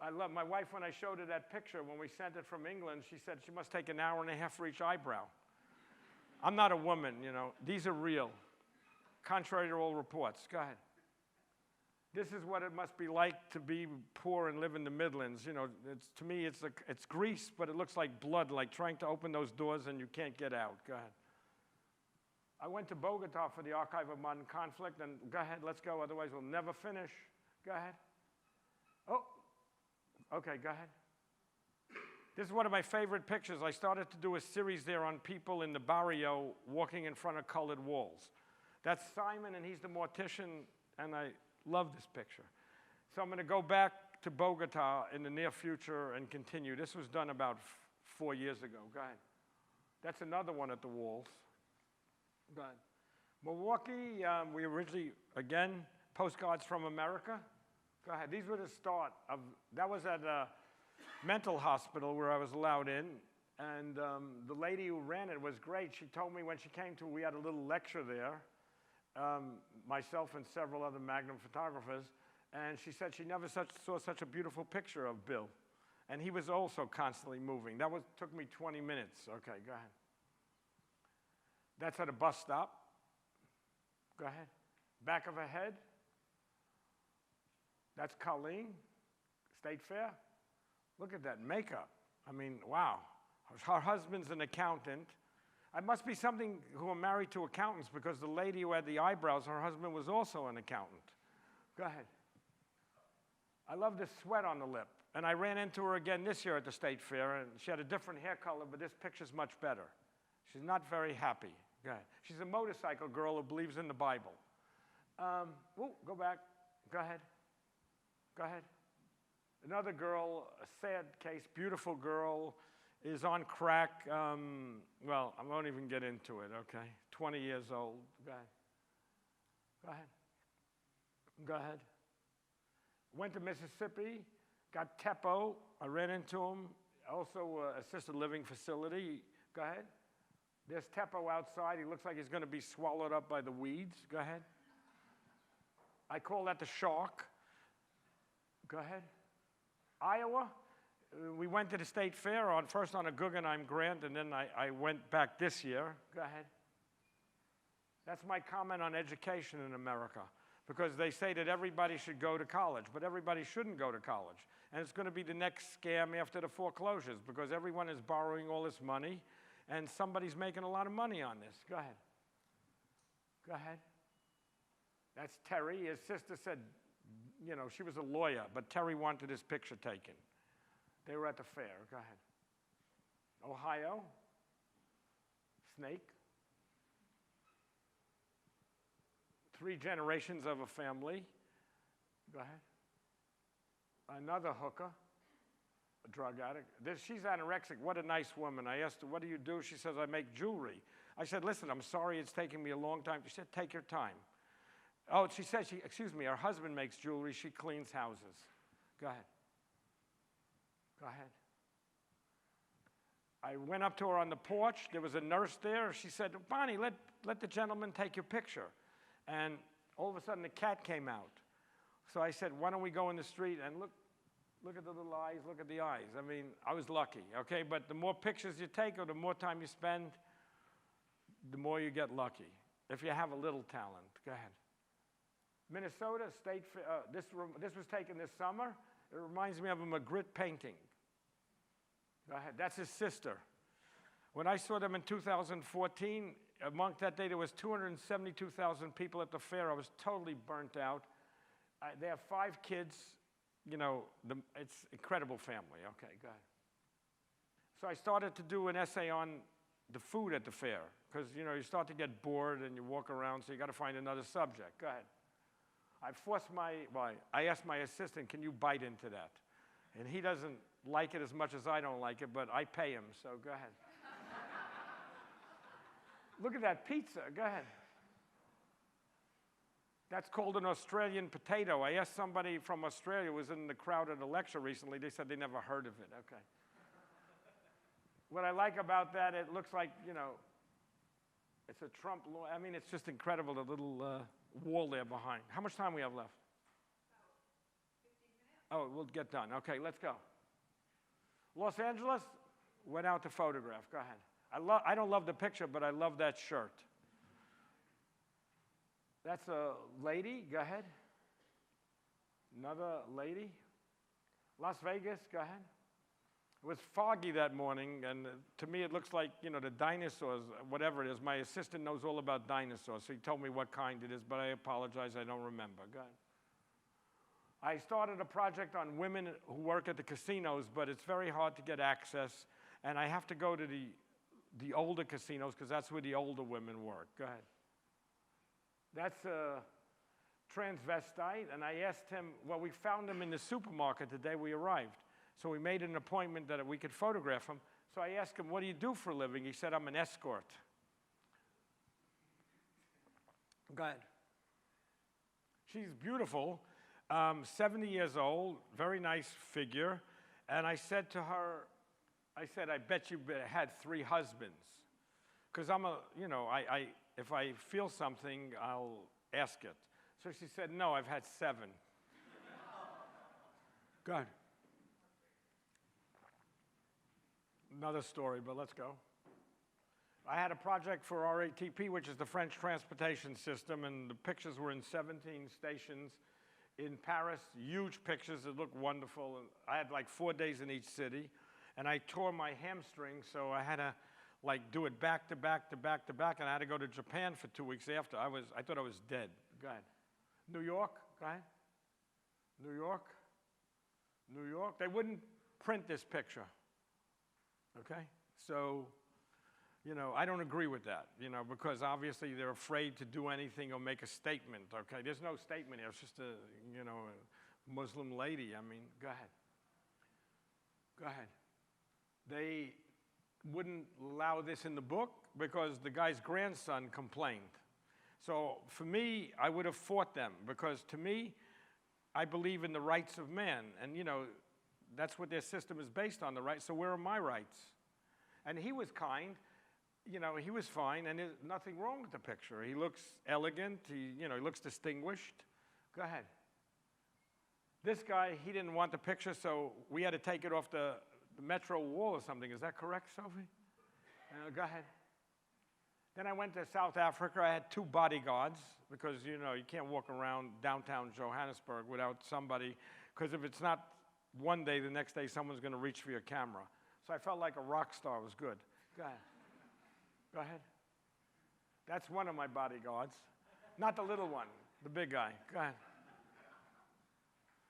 I love my wife, when I showed her that picture, when we sent it from England, she said she must take an hour and a half for each eyebrow. I'm not a woman, you know. These are real, contrary to all reports. Go ahead. This is what it must be like to be poor and live in the Midlands. You know, to me, it's Greece, but it looks like blood, like trying to open those doors and you can't get out. Go ahead. I went to Bogota for the Archive of Modern Conflict, and go ahead, let's go, otherwise we'll never finish. Go ahead. Oh, okay, go ahead. This is one of my favorite pictures. I started to do a series there on people in the barrio walking in front of colored walls. That's Simon, and he's the mortician, and I love this picture. So I'm going to go back to Bogota in the near future and continue. This was done about 4 years ago. Go ahead. That's another one at the walls. Go ahead. Milwaukee, we originally, again, postcards from America. Go ahead. These were the start of, that was at a mental hospital where I was allowed in. And the lady who ran it was great. She told me when she came to, we had a little lecture there, myself and several other Magnum photographers. And she said she never saw such a beautiful picture of Bill. And he was also constantly moving. That took me 20 minutes. Okay, go ahead. That's at a bus stop. Go ahead. Back of her head. That's Colleen, State Fair. Look at that makeup. I mean, wow. Her husband's an accountant. I must be something who are married to accountants because the lady who had the eyebrows, her husband was also an accountant. Go ahead. I love this sweat on the lip. And I ran into her again this year at the State Fair, and she had a different hair color, but this picture's much better. She's not very happy. Go ahead. She's a motorcycle girl who believes in the Bible. Go back. Go ahead. Go ahead. Another girl, a sad case, beautiful girl, is on crack. Well, I won't even get into it, okay? 20 years old. Go ahead. Go ahead. Go ahead. Went to Mississippi, got Teppo. I ran into him. Also, assisted living facility. Go ahead. There's Teppo outside. He looks like he's going to be swallowed up by the weeds. Go ahead. I call that the shark. Go ahead. Iowa. We went to the State Fair first on a Guggenheim grant, and then I went back this year. Go ahead. That's my comment on education in America, because they say that everybody should go to college, but everybody shouldn't go to college. And it's going to be the next scam after the foreclosures, because everyone is borrowing all this money, and somebody's making a lot of money on this. Go ahead. Go ahead. That's Terry. His sister said, you know, she was a lawyer, but Terry wanted his picture taken. They were at the fair. Go ahead. Ohio. Snake. 3 generations of a family. Go ahead. Another hooker, a drug addict. She's anorexic. What a nice woman. I asked her, what do you do? She says, I make jewelry. I said, listen, I'm sorry it's taking me a long time. She said, take your time. Oh, she said, excuse me, her husband makes jewelry. She cleans houses. Go ahead. Go ahead. I went up to her on the porch. There was a nurse there. She said, Bonnie, let the gentleman take your picture. And all of a sudden, the cat came out. So I said, why don't we go in the street and look at the little eyes, look at the eyes. I mean, I was lucky, okay? But the more pictures you take or the more time you spend, the more you get lucky, if you have a little talent. Go ahead. Minnesota State Fair. This was taken this summer. It reminds me of a Magritte painting. Go ahead. That's his sister. When I saw them in 2014, among that day, there was 272,000 people at the fair. I was totally burnt out. They have 5 kids. You know, it's incredible family. Okay, go ahead. So I started to do an essay on the food at the fair, because, you know, you start to get bored and you walk around, so you got to find another subject. Go ahead. I asked my assistant, can you bite into that? And he doesn't like it as much as I don't like it, but I pay him, so go ahead. Look at that pizza. Go ahead. That's called an Australian potato. I asked somebody from Australia who was in the crowd at a lecture recently. They said they never heard of it. Okay. What I like about that, it looks like, you know, it's a Trump law. I mean, it's just incredible, the little wall there behind. How much time we have left? About 15 minutes. Oh, we'll get done. Okay, let's go. Los Angeles, went out to photograph. Go ahead. I don't love the picture, but I love that shirt. That's a lady. Go ahead. Another lady. Las Vegas. Go ahead. It was foggy that morning, and to me it looks like, you know, the dinosaurs, whatever it is. My assistant knows all about dinosaurs, so he told me what kind it is, but I apologize, I don't remember. Go ahead. I started a project on women who work at the casinos, but it's very hard to get access, and I have to go to the older casinos because that's where the older women work. Go ahead. That's a transvestite, and I asked him, well, we found him in the supermarket the day we arrived. So we made an appointment that we could photograph him. So I asked him, what do you do for a living? He said, I'm an escort. Go ahead. She's beautiful, 70 years old, very nice figure. And I said to her, I said, I bet you had 3 husbands. Because I'm a, you know, if I feel something, I'll ask it. So she said, no, I've had 7. Go ahead. Another story, but let's go. I had a project for RATP, which is the French transportation system, and the pictures were in 17 stations in Paris, huge pictures that looked wonderful. And I had like 4 days in each city, and I tore my hamstring, so I had to like do it back to back to back to back, and I had to go to Japan for 2 weeks after. I thought I was dead. Go ahead. New York, go ahead. New York, New York. They wouldn't print this picture, okay? So, you know, I don't agree with that, you know, because obviously they're afraid to do anything or make a statement, okay? There's no statement here. It's just a, you know, a Muslim lady. I mean, go ahead. Go ahead. They wouldn't allow this in the book because the guy's grandson complained. So for me, I would have fought them because to me, I believe in the rights of man. And, you know, that's what their system is based on, the rights. So where are my rights? And he was kind. You know, he was fine, and there's nothing wrong with the picture. He looks elegant. He looks distinguished. Go ahead. This guy, he didn't want the picture, so we had to take it off the metro wall or something. Is that correct, Sophie? Go ahead. Then I went to South Africa. I had 2 bodyguards because, you know, you can't walk around downtown Johannesburg without somebody, because if it's not one day, the next day someone's going to reach for your camera. So I felt like a rock star. It was good. Go ahead. Go ahead. That's one of my bodyguards. Not the little one, the big guy. Go ahead.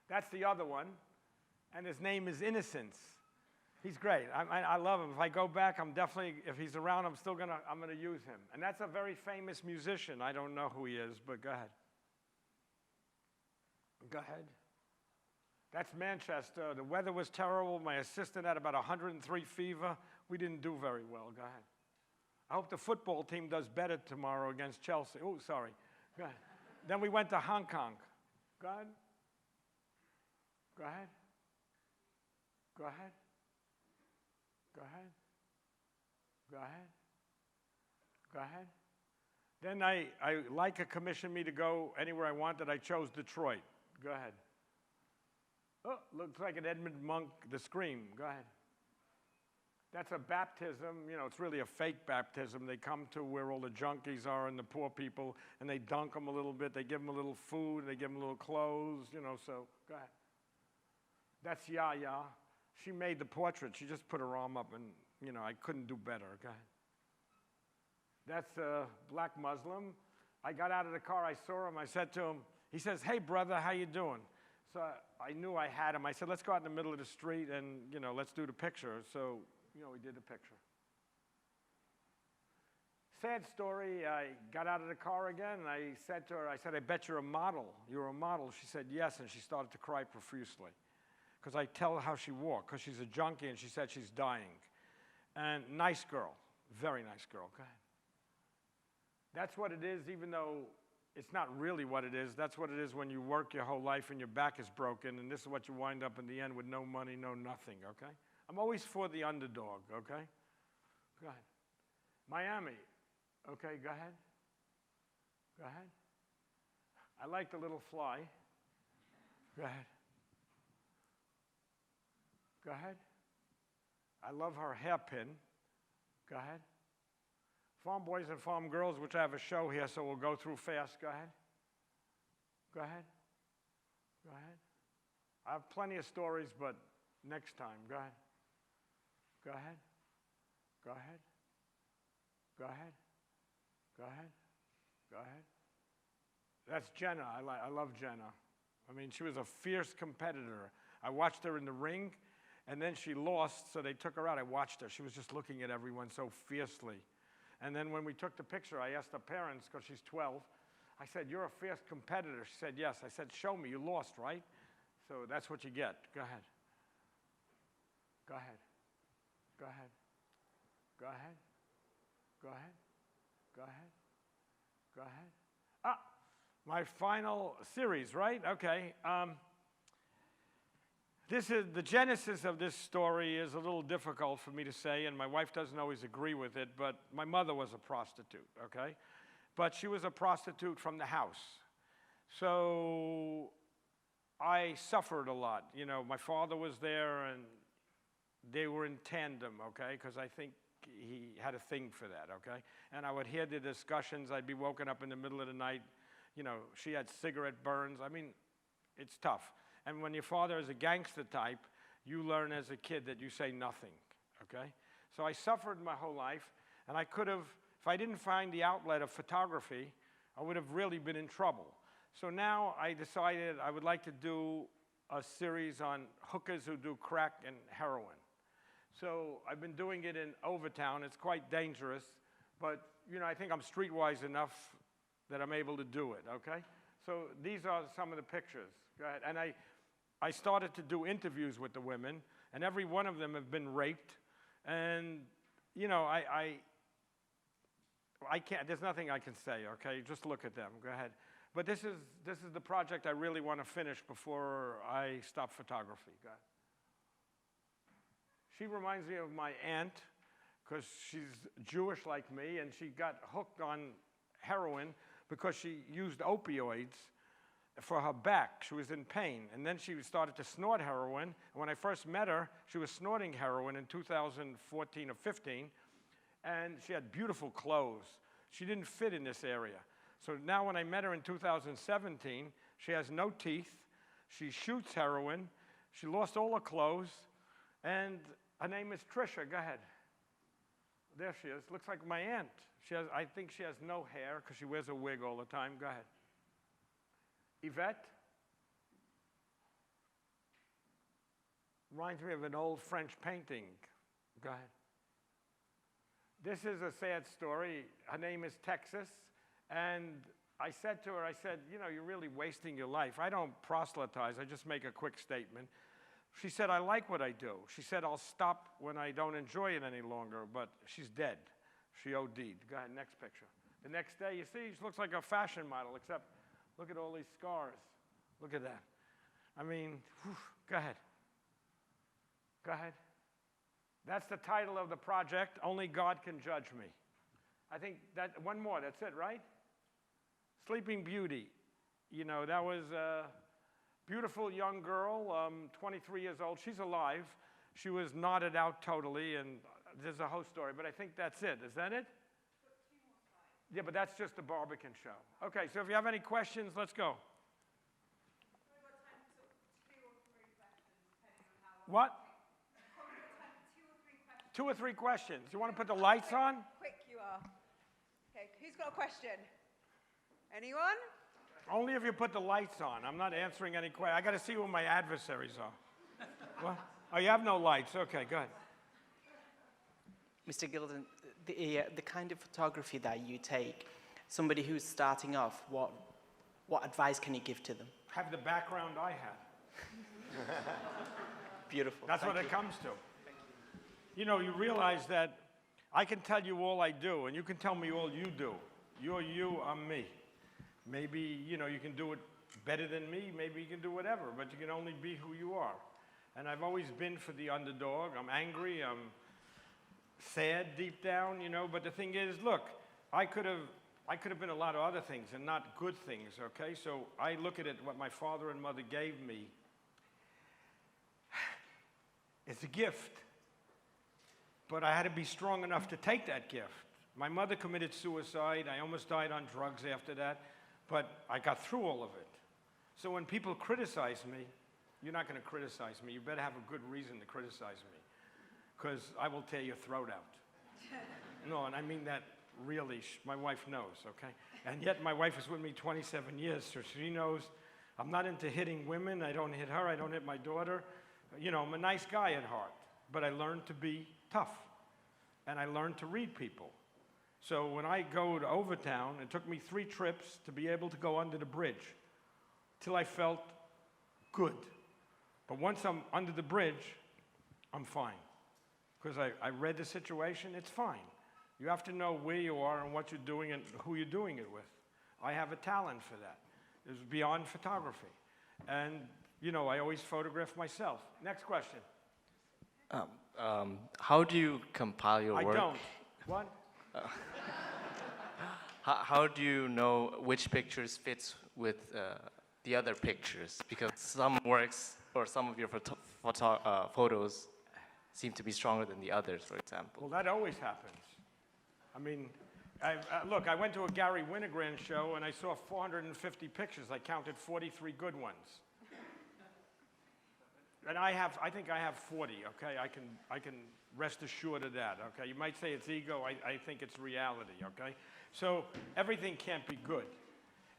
That's the other one, and his name is Innocence. He's great. I love him. If I go back, I'm definitely, if he's around, I'm gonna use him. And that's a very famous musician. I don't know who he is, but go ahead. Go ahead. That's Manchester. The weather was terrible. My assistant had about 103 fever. We didn't do very well. Go ahead. I hope the football team does better tomorrow against Chelsea. Oh, sorry. Go ahead. Then we went to Hong Kong. Go ahead. Go ahead. Go ahead. Go ahead. Go ahead. Go ahead. Then Leica commissioned me to go anywhere I wanted. I chose Detroit. Go ahead. Oh, looks like an Edmund Monk, The Scream. Go ahead. That's a baptism. You know, it's really a fake baptism. They come to where all the junkies are and the poor people, and they dunk them a little bit. They give them a little food. They give them a little clothes, you know, so go ahead. That's Yaya. She made the portrait. She just put her arm up, and, you know, I couldn't do better. Go ahead. That's a black Muslim. I got out of the car. I saw him. I said to him, he says, hey, brother, how you doing? So I knew I had him. I said, let's go out in the middle of the street, and, you know, let's do the picture. So, you know, we did the picture. Sad story, I got out of the car again, and I said to her, I said, I bet you're a model. You're a model. She said, yes, and she started to cry profusely. Because I tell her how she walked, because she's a junkie, and she said she's dying. And nice girl, very nice girl. Go ahead. That's what it is, even though it's not really what it is. That's what it is when you work your whole life and your back is broken, and this is what you wind up in the end with no money, no nothing, okay? I'm always for the underdog, okay? Go ahead. Miami, okay, go ahead. Go ahead. I like the little fly. Go ahead. Go ahead. I love her hairpin. Go ahead. Farm Boys and Farm Girls, which I have a show here, so we'll go through fast. Go ahead. Go ahead. Go ahead. I have plenty of stories, but next time. Go ahead. Go ahead. Go ahead. Go ahead. Go ahead. Go ahead. That's Jenna. I love Jenna. I mean, she was a fierce competitor. I watched her in the ring, and then she lost, so they took her out. I watched her. She was just looking at everyone so fiercely. And then when we took the picture, I asked her parents, because she's 12, I said, you're a fierce competitor. She said, yes. I said, show me. You lost, right? So that's what you get. Go ahead. Go ahead. Go ahead. Go ahead. Go ahead. Go ahead. Go ahead. Ah, My final series, right? Okay. This is the genesis of this story is a little difficult for me to say, and my wife doesn't always agree with it, but my mother was a prostitute, okay? But she was a prostitute from the house. So I suffered a lot. You know, my father was there, and they were in tandem, okay? Because I think he had a thing for that, okay? And I would hear the discussions. I'd be woken up in the middle of the night. You know, she had cigarette burns. I mean, it's tough. And when your father is a gangster type, you learn as a kid that you say nothing, okay? So I suffered my whole life, and I could have, if I didn't find the outlet of photography, I would have really been in trouble. So now I decided I would like to do a series on hookers who do crack and heroin. So I've been doing it in Overtown. It's quite dangerous, but you know, I think I'm streetwise enough that I'm able to do it, okay? So these are some of the pictures. Go ahead. And I started to do interviews with the women, and every one of them have been raped. And you know, I can't, there's nothing I can say, okay? Just look at them. Go ahead. But this is the project I really want to finish before I stop photography. Go ahead. She reminds me of my aunt because she's Jewish like me, and she got hooked on heroin because she used opioids for her back. She was in pain, and then she started to snort heroin. And when I first met her, she was snorting heroin in 2014 or 15, and she had beautiful clothes. She didn't fit in this area. So now when I met her in 2017, she has no teeth, she shoots heroin, she lost all her clothes, and her name is Trisha. Go ahead. There she is. Looks like my aunt. I think she has no hair because she wears a wig all the time. Go ahead. Yvette. Reminds me of an old French painting. Go ahead. This is a sad story. Her name is Texas. And I said to her, I said, you know, you're really wasting your life. I don't proselytize. I just make a quick statement. She said, I like what I do. She said, I'll stop when I don't enjoy it any longer, but she's dead. She OD'd. Go ahead, next picture. The next day, you see, she looks like a fashion model, except look at all these scars. Look at that. I mean, whew, go ahead. Go ahead. That's the title of the project, Only God Can Judge Me. I think that, one more, that's it, right? Sleeping Beauty. You know, that was a beautiful young girl, 23 years old. She's alive. She was knotted out totally, and there's a whole story, but I think that's it. Is that it? Yeah, but that's just the Barbican show. Okay, so if you have any questions, let's go. We've got time for 2 or 3 questions, depending on how long. What? Probably got time for 2 or 3 questions. 2 or 3 questions. You want to put the lights on? Quick you are. Okay, who's got a question? Anyone? Only if you put the lights on. I'm not answering any questions. I got to see who my adversaries are. What? Oh, you have no lights. Okay, go ahead. Mr. Gilden, the kind of photography that you take, somebody who's starting off, what advice can you give to them? Have the background I had. Beautiful. That's what it comes to. You know, you realize that I can tell you all I do, and you can tell me all you do. You're you, I'm me. Maybe, you know, you can do it better than me. Maybe you can do whatever, but you can only be who you are. And I've always been for the underdog. I'm angry. I'm sad deep down, you know. But the thing is, look, I could have been a lot of other things and not good things, okay? So I look at it, what my father and mother gave me. It's a gift. But I had to be strong enough to take that gift. My mother committed suicide. I almost died on drugs after that. But I got through all of it. So when people criticize me, you're not going to criticize me. You better have a good reason to criticize me, because I will tear your throat out. No, and I mean that really. My wife knows, okay? And yet my wife is with me 27 years, so she knows I'm not into hitting women. I don't hit her. I don't hit my daughter. You know, I'm a nice guy at heart. But I learned to be tough. And I learned to read people. So when I go to Overtown, it took me 3 trips to be able to go under the bridge till I felt good. But once I'm under the bridge, I'm fine. Because I read the situation, it's fine. You have to know where you are and what you're doing and who you're doing it with. I have a talent for that. It was beyond photography. And, you know, I always photograph myself. Next question. How do you compile your work? I don't. What? How do you know which pictures fits with the other pictures? Because some works or some of your photos seem to be stronger than the others, for example. Well, that always happens. I mean, look, I went to a Gary Winogrand show and I saw 450 pictures. I counted 43 good ones. And I think I have 40, okay? I can rest assured of that, okay? You might say it's ego, I think it's reality, okay? So everything can't be good.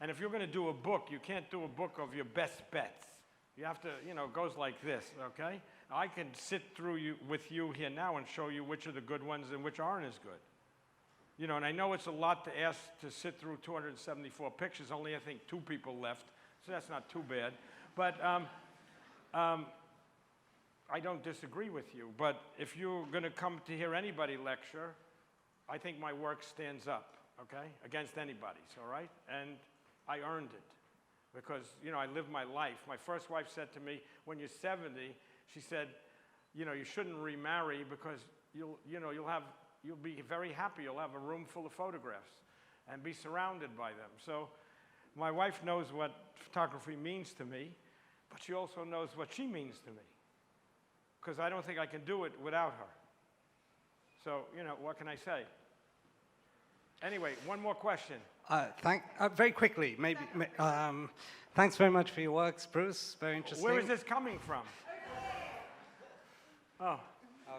And if you're gonna do a book, you can't do a book of your best bets. You have to, you know, it goes like this, okay? I can sit through with you here now and show you which are the good ones and which aren't as good. You know, and I know it's a lot to ask to sit through 274 pictures, only I think 2 people left, so that's not too bad. But I don't disagree with you, but if you're gonna come to hear anybody lecture, I think my work stands up, okay, against anybody's, all right? And I earned it because, you know, I lived my life. My first wife said to me, when you're 70, she said, you know, you shouldn't remarry because you'll be very happy. You'll have a room full of photographs and be surrounded by them. So my wife knows what photography means to me, but she also knows what she means to me because I don't think I can do it without her. So, you know, what can I say? Anyway, one more question. Very quickly, maybe. Thanks very much for your works, Bruce. Very interesting. Where is this coming from? Oh.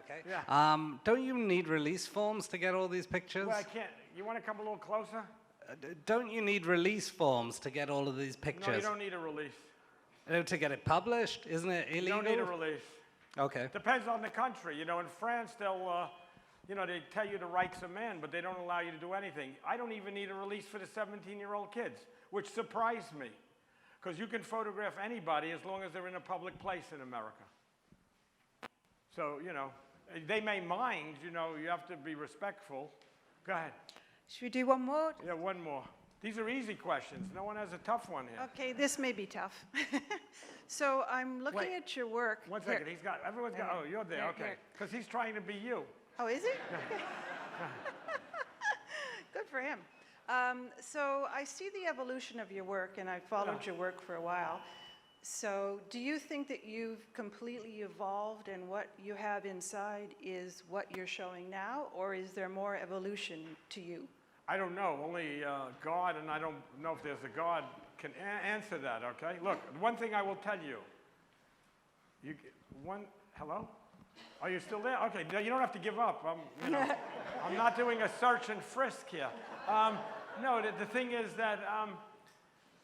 Okay. Yeah. Don't you need release forms to get all these pictures? Well, I can't. You want to come a little closer? Don't you need release forms to get all of these pictures? No, you don't need a release. To get it published? Isn't it illegal? You don't need a release. Okay. Depends on the country. You know, in France, they'll, you know, they tell you the rights of man, but they don't allow you to do anything. I don't even need a release for the 17-year-old kids, which surprised me, because you can photograph anybody as long as they're in a public place in America. So, you know, they may mind, you know, you have to be respectful. Go ahead. Should we do one more? Yeah, one more. These are easy questions. No one has a tough one here. Okay, this may be tough. So I'm looking at your work. One second. He's got, everyone's got, oh, you're there, Here, okay. here. Because he's trying to be you. Oh, is it? Okay. Good for him. So I see the evolution of your work, and I've followed your work for a while. So do you think that you've completely evolved and what you have inside is what you're showing now, or is there more evolution to you? I don't know. Only God, and I don't know if there's a God, can answer that, okay? Look, one thing I will tell you. Hello? Are you still there? Okay, no, you don't have to give up. I'm not doing a search and frisk here. No, the thing is that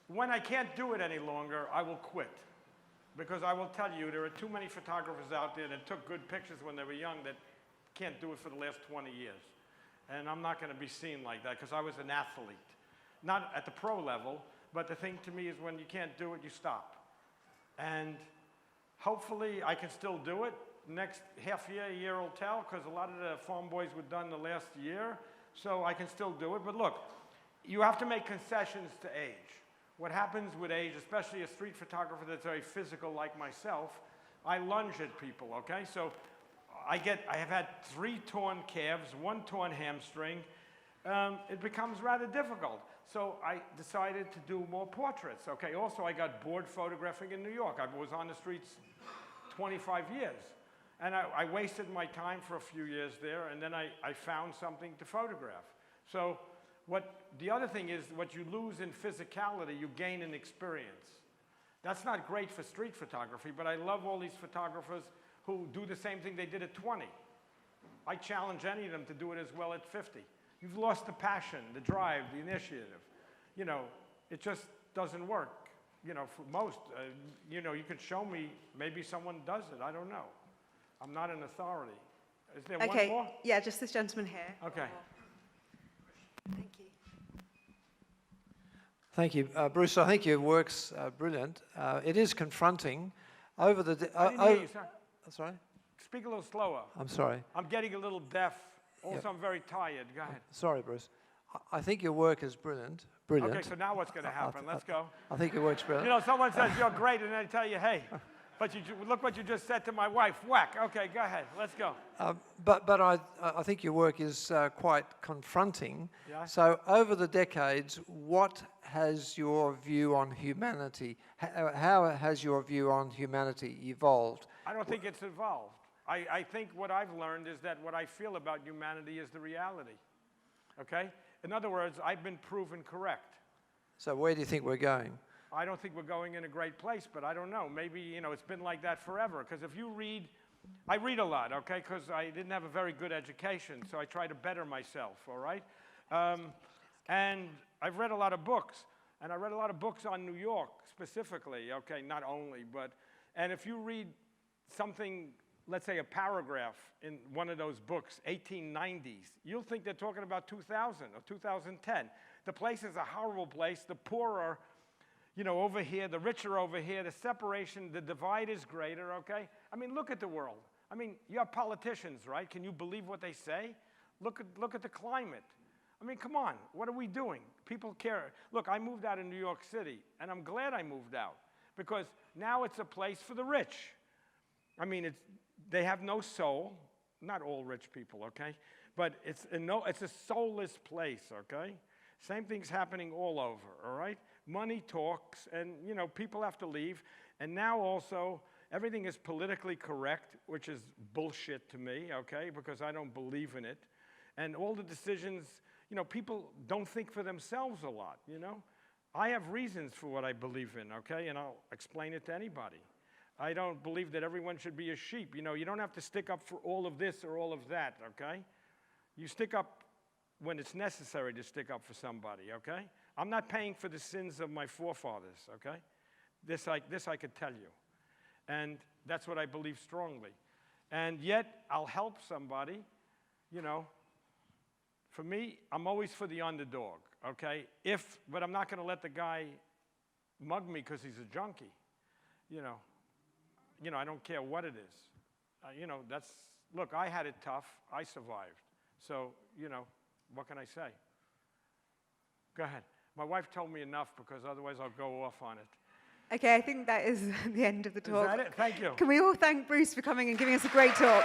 when I can't do it any longer, I will quit. Because I will tell you, there are too many photographers out there that took good pictures when they were young that can't do it for the last 20 years. And I'm not going to be seen like that because I was an athlete. Not at the pro level, but the thing to me is when you can't do it, you stop. And hopefully I can still do it. Next half year, a year will tell, because a lot of the farm boys were done the last year, so I can still do it. But look, you have to make concessions to age. What happens with age, especially a street photographer that's very physical like myself, I lunge at people, okay? So I have had 3 torn calves, 1 torn hamstring. It becomes rather difficult. So I decided to do more portraits, okay? Also, I got bored photographing in New York. I was on the streets 25 years. And I wasted my time for a few years there, and then I found something to photograph. So the other thing is, what you lose in physicality, you gain in experience. That's not great for street photography, but I love all these photographers who do the same thing they did at 20. I challenge any of them to do it as well at 50. You've lost the passion, the drive, the initiative. You know, it just doesn't work. You know, for most, you know, you could show me, maybe someone does it, I don't know. I'm not an authority. Is there one more? Yeah, just this gentleman here. Okay. Thank you. Thank you. Bruce, I think your work's brilliant. It is confronting. Over the... I didn't hear you, sir. Sorry? Speak a little slower. I'm sorry. I'm getting a little deaf. Also, Yeah. I'm very tired. Go ahead. Sorry, Bruce. I think your work is brilliant. Brilliant. Okay, so now what's going to happen? Let's go. I think your work's brilliant. You know, someone says you're great, and they tell you, hey, but look what you just said to my wife. Whack. Okay, go ahead. Let's go. But I think your work is quite confronting. Yeah. So over the decades, what has your view on humanity, how has your view on humanity evolved? I don't think it's evolved. I think what I've learned is that what I feel about humanity is the reality. Okay? In other words, I've been proven correct. So where do you think we're going? I don't think we're going in a great place, but I don't know. Maybe, you know, it's been like that forever. Because if you read, I read a lot, okay? Because I didn't have a very good education, so I try to better myself, all right? And I've read a lot of books. And I read a lot of books on New York specifically, okay? Not only, but, and if you read something, let's say a paragraph in one of those books, 1890s, you'll think they're talking about 2000 or 2010. The place is a horrible place. The poor are, you know, over here. The rich are over here. The separation, the divide is greater, okay? I mean, look at the world. I mean, you have politicians, right? Can you believe what they say? Look at the climate. I mean, come on. What are we doing? People care. Look, I moved out of New York City, and I'm glad I moved out because now it's a place for the rich. I mean, they have no soul. Not all rich people, okay? But it's a soulless place, okay? Same thing's happening all over, all right? Money talks, and, you know, people have to leave. And now also, everything is politically correct, which is bullshit to me, okay? Because I don't believe in it. And all the decisions, you know, people don't think for themselves a lot, you know? I have reasons for what I believe in, okay? And I'll explain it to anybody. I don't believe that everyone should be a sheep. You know, you don't have to stick up for all of this or all of that, okay? You stick up when it's necessary to stick up for somebody, okay? I'm not paying for the sins of my forefathers, okay? This I could tell you. And that's what I believe strongly. And yet, I'll help somebody, you know. For me, I'm always for the underdog, okay? But I'm not going to let the guy mug me because he's a junkie, you know. You know, I don't care what it is. You know, look, I had it tough. I survived. So, you know, what can I say? Go ahead. My wife told me enough because otherwise I'll go off on it. Okay, I think that is the end of the talk. Is that it? Thank you. Can we all thank Bruce for coming and giving us a great talk?